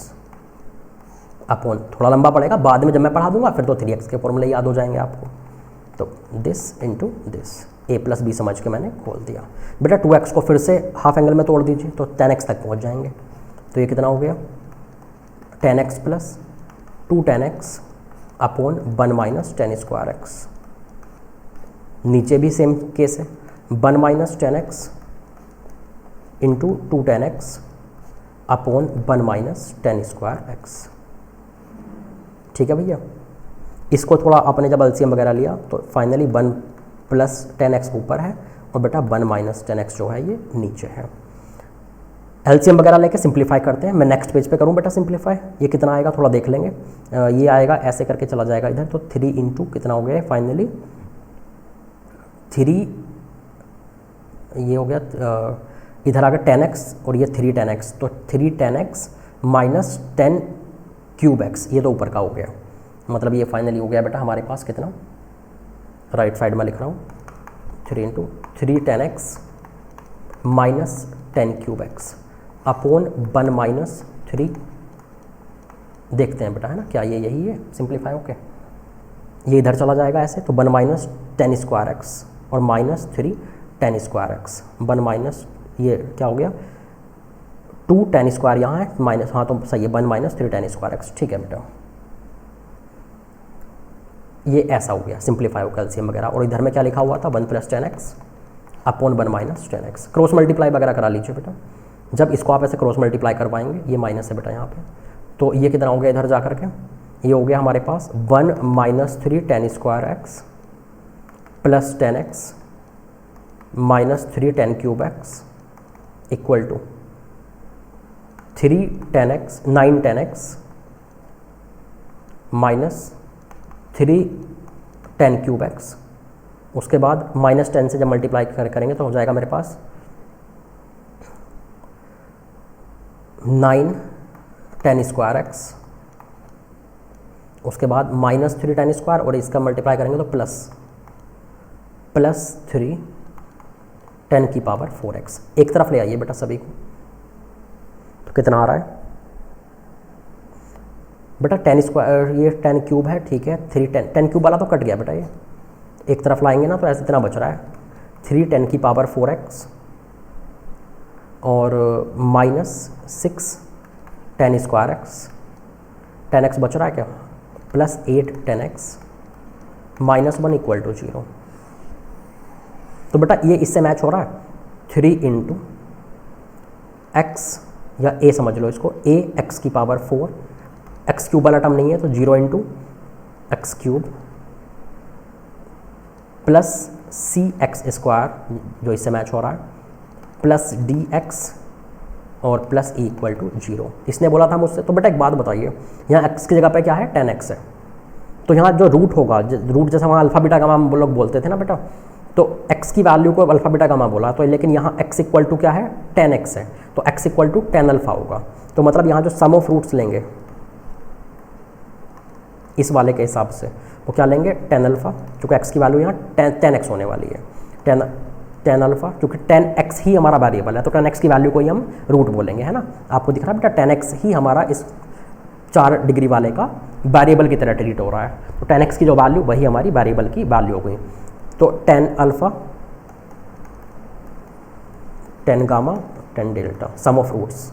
अपॉन, थोड़ा लंबा पड़ेगा, बाद में जब मैं पढ़ा दूंगा फिर तो 3x के फॉर्मूले याद हो जाएंगे आपको। तो this into this, a plus b समझ के मैंने खोल दिया बेटा। 2x को फिर से हाफ एंगल में तोड़ दीजिए तो 10x तक पहुंच जाएंगे। तो ये कितना हो गया 10x plus 2 10x upon 1 minus 10 square x. नीचे भी सेम केस है, 1 minus 10x into 2 10x upon 1 minus 10 square x, ठीक है भैया। इसको थोड़ा आपने जब एलसीएम वगैरह लिया तो फाइनली 1 प्लस 10x ऊपर है और बेटा 1 माइनस 10x जो है ये नीचे है। एलसीएम वगैरह लेके सिंप्लीफाई करते हैं, मैं नेक्स्ट पेज पे करूँ बेटा सिंप्लीफाई। ये कितना आएगा थोड़ा देख लेंगे, ये आएगा ऐसे करके चला जाएगा इधर, तो 3 इंटू कितना हो गया फाइनली 3, ये हो गया इधर आ गया 10x और ये 3 10x, तो 3 10x माइनस 10 क्यूब एक्स, ये तो ऊपर का हो गया, मतलब ये फाइनली हो गया बेटा हमारे पास कितना, राइट साइड में लिख रहा हूँ 3 into 3 10x minus 10 cube x upon 1 minus 3, देखते हैं बेटा है ना क्या ये यही है, सिंप्लीफाई होके ये इधर चला जाएगा ऐसे, तो 1 माइनस 10 स्क्वायर एक्स और माइनस 3 10 स्क्वायर एक्स, 1 माइनस ये क्या हो गया 2 10 स्क्वायर यहाँ है माइनस, हाँ तो सही है 1 माइनस 3 10 स्क्वायर एक्स, ठीक है बेटा। ये ऐसा हो गया सिंप्लीफाई हो कैल्शियम वगैरह, और इधर में क्या लिखा हुआ था 1 plus 10x upon 1 minus 10x। Cross multiply वगैरह करा लीजिए बेटा, जब इसको आप ऐसे क्रॉस मल्टीप्लाई करवाएंगे, ये माइनस है बेटा यहाँ पे, तो ये कितना हो गया इधर जा करके, ये हो गया हमारे पास 1 minus 3 10 square x plus 10x minus 3 10 cube x equal to 3 10x 9 10x minus 3 10 cube x, उसके बाद माइनस 10 से जब मल्टीप्लाई करेंगे तो हो जाएगा मेरे पास 9 10 स्क्वायर एक्स, उसके बाद माइनस 3 10 स्क्वायर और इसका मल्टीप्लाई करेंगे तो प्लस 3 10 की पावर 4x, एक तरफ ले आइए बेटा सभी को, तो कितना आ रहा है बेटा 10 स्क्वायर, ये 10 क्यूब है, ठीक है 3 10 क्यूब वाला तो कट गया बेटा, ये एक तरफ लाएंगे ना तो ऐसे इतना बच रहा है 3 10 की पावर 4x और माइनस 6 10 स्क्वायर एक्स, 10x बच रहा है क्या, plus 8 10x minus 1 equal to 0। तो बेटा ये इससे मैच हो रहा है 3 इंटू एक्स, या a समझ लो इसको, a x की पावर 4, एक्स क्यूब वाला टर्म नहीं है तो 0 इंटू एक्स क्यूब प्लस सी एक्स स्क्वायर जो इससे मैच हो रहा है प्लस डी एक्स और प्लस ई इक्वल टू 0। इसने बोला था मुझसे, तो बेटा एक बात बताइए, यहाँ x की जगह पे क्या है 10x है, तो यहाँ जो रूट होगा, रूट जैसा वहाँ अल्फा बीटा गामा हम लोग बोलते थे ना बेटा, तो x की वैल्यू को अल्फा बीटा गामा बोला, तो लेकिन यहाँ x इक्वल टू क्या है 10x है, तो x इक्वल टू 10 अल्फा होगा। तो मतलब यहाँ जो सम ऑफ रूट्स लेंगे इस वाले के हिसाब से वो क्या लेंगे 10 अल्फा, क्योंकि x की वैल्यू यहाँ 10x होने वाली है, 10 अल्फा, क्योंकि 10x ही हमारा वेरिएबल है, तो 10x की वैल्यू को ही हम रूट बोलेंगे, है ना। आपको दिख रहा है बेटा 10x ही हमारा इस 4 डिग्री वाले का वेरिएबल की तरह ट्रीट हो रहा है, तो 10x की जो वैल्यू वही हमारी वेरिएबल की वैल्यू हो गई। तो 10 alpha 10 gamma 10 delta sum of roots,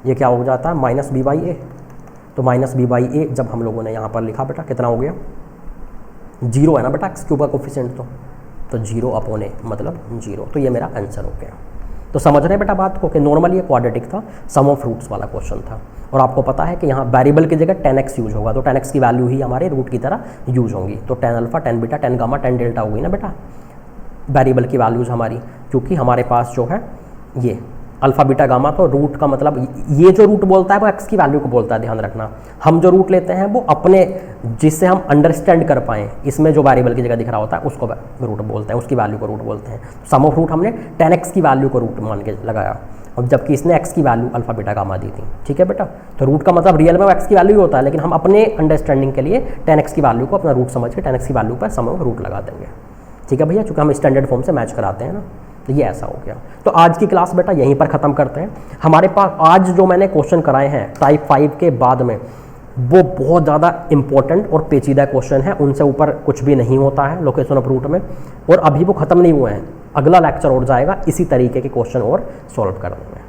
ये क्या हो जाता है माइनस बी बाई ए। तो माइनस बी बाई ए जब हम लोगों ने यहाँ पर लिखा बेटा कितना हो गया 0 है ना बेटा एक्स क्यूब का कोफिशिएंट, तो 0 अपॉन ए मतलब 0, तो ये मेरा आंसर हो गया। तो समझ रहे हैं बेटा बात को कि नॉर्मली ये क्वाड्रेटिक था, सम ऑफ रूट्स वाला क्वेश्चन था, और आपको पता है कि यहाँ वेरिएबल की जगह 10x यूज होगा, तो 10x की वैल्यू ही हमारे रूट की तरह यूज होंगी। तो 10 अल्फा 10 बीटा 10 गामा 10 डेल्टा होगी ना बेटा वेरिएबल की वैल्यूज हमारी, क्योंकि हमारे पास जो है ये अल्फा बीटा गामा, तो रूट का मतलब ये जो रूट बोलता है वो एक्स की वैल्यू को बोलता है, ध्यान रखना। हम जो रूट लेते हैं वो अपने जिससे हम अंडरस्टैंड कर पाएँ, इसमें जो वेरिएबल की जगह दिख रहा होता है उसको रूट बोलते हैं, उसकी वैल्यू को रूट बोलते हैं। सम ऑफ रूट हमने 10x की वैल्यू को रूट मान के लगाया, और जबकि इसने x की वैल्यू अल्फा बीटा गामा दी थी, ठीक है बेटा। तो रूट का मतलब रियल में वो x की वैल्यू ही होता है, लेकिन हम अपने अंडरस्टैंडिंग के लिए 10x की वैल्यू को अपना रूट समझ के 10x की वैल्यू पर सम ऑफ रूट लगा देंगे, ठीक है भैया, क्योंकि हम स्टैंडर्ड फॉर्म से मैच कराते हैं ना। तो ये ऐसा हो गया। तो आज की क्लास बेटा यहीं पर ख़त्म करते हैं। हमारे पास आज जो मैंने क्वेश्चन कराए हैं टाइप 5 के बाद में, वो बहुत ज़्यादा इंपॉर्टेंट और पेचीदा क्वेश्चन है, उनसे ऊपर कुछ भी नहीं होता है लोकेशन ऑफ रूट में, और अभी वो ख़त्म नहीं हुए हैं। अगला लेक्चर और जाएगा इसी तरीके के क्वेश्चन और सॉल्व करने में,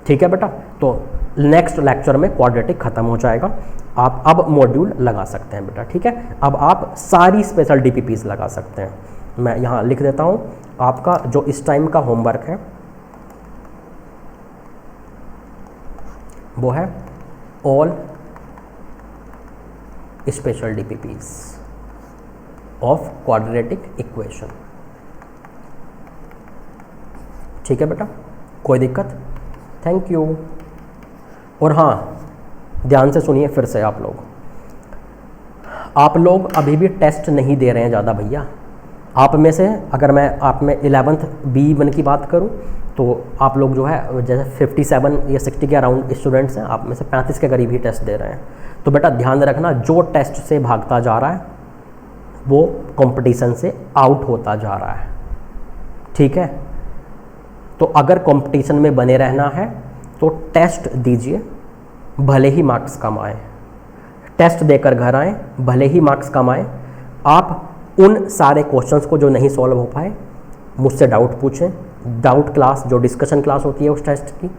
ठीक है बेटा। तो नेक्स्ट लेक्चर में क्वाड्रेटिक ख़त्म हो जाएगा, आप अब मॉड्यूल लगा सकते हैं बेटा, ठीक है। अब आप सारी स्पेशल DPPs लगा सकते हैं। मैं यहाँ लिख देता हूँ, आपका जो इस टाइम का होमवर्क है वो है all special DPPs of quadratic equation, ठीक है बेटा, कोई दिक्कत? Thank you. और हाँ, ध्यान से सुनिए फिर से आप लोग अभी भी टेस्ट नहीं दे रहे हैं ज़्यादा भैया। आप में से अगर मैं आप में 11th B1 की बात करूं तो आप लोग जो है जैसे 57 या 60 के अराउंड स्टूडेंट्स हैं, आप में से 35 के करीब ही टेस्ट दे रहे हैं। तो बेटा ध्यान रखना, जो टेस्ट से भागता जा रहा है वो कंपटीशन से आउट होता जा रहा है, ठीक है। तो अगर कंपटीशन में बने रहना है तो टेस्ट दीजिए, भले ही मार्क्स कम आए, टेस्ट देकर घर आएँ, भले ही मार्क्स कम आए। आप उन सारे क्वेश्चंस को जो नहीं सॉल्व हो पाए मुझसे डाउट पूछें, डाउट क्लास जो डिस्कशन क्लास होती है उस टेस्ट की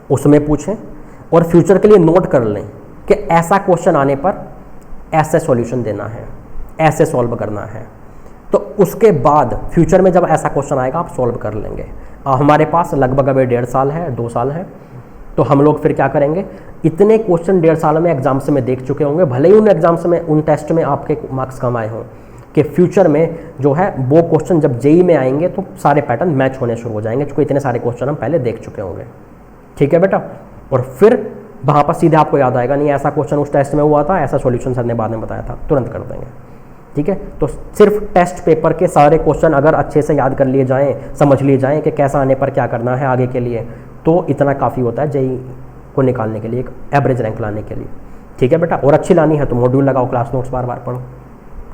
उसमें पूछें, और फ्यूचर के लिए नोट कर लें कि ऐसा क्वेश्चन आने पर ऐसे सॉल्यूशन देना है, ऐसे सॉल्व करना है। तो उसके बाद फ्यूचर में जब ऐसा क्वेश्चन आएगा आप सॉल्व कर लेंगे। हमारे पास लगभग अभी 1.5 साल है, 2 साल है, तो हम लोग फिर क्या करेंगे, इतने क्वेश्चन 1.5 साल में एग्जाम्स में देख चुके होंगे, भले ही उन एग्जाम्स में उन टेस्ट में आपके मार्क्स कम आए हों, कि फ्यूचर में जो है वो क्वेश्चन जब जेई में आएंगे तो सारे पैटर्न मैच होने शुरू हो जाएंगे, क्योंकि इतने सारे क्वेश्चन हम पहले देख चुके होंगे, ठीक है बेटा। और फिर वहाँ पर सीधे आपको याद आएगा, नहीं ऐसा क्वेश्चन उस टेस्ट में हुआ था, ऐसा सॉल्यूशन सर ने बाद में बताया था, तुरंत कर देंगे, ठीक है। तो सिर्फ टेस्ट पेपर के सारे क्वेश्चन अगर अच्छे से याद कर लिए जाएँ, समझ लिए जाएँ कि कैसा आने पर क्या करना है आगे के लिए, तो इतना काफ़ी होता है जेई को निकालने के लिए, एक एवरेज रैंक लाने के लिए, ठीक है बेटा। और अच्छी लानी है तो मॉड्यूल लगाओ, क्लास नोट्स बार बार पढ़ो,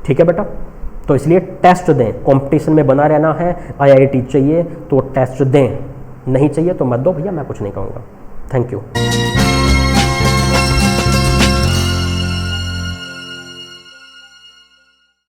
ठीक है बेटा। तो इसलिए टेस्ट दें, कंपटीशन में बना रहना है, IIT चाहिए तो टेस्ट दें, नहीं चाहिए तो मत दो भैया, मैं कुछ नहीं कहूँगा। Thank you.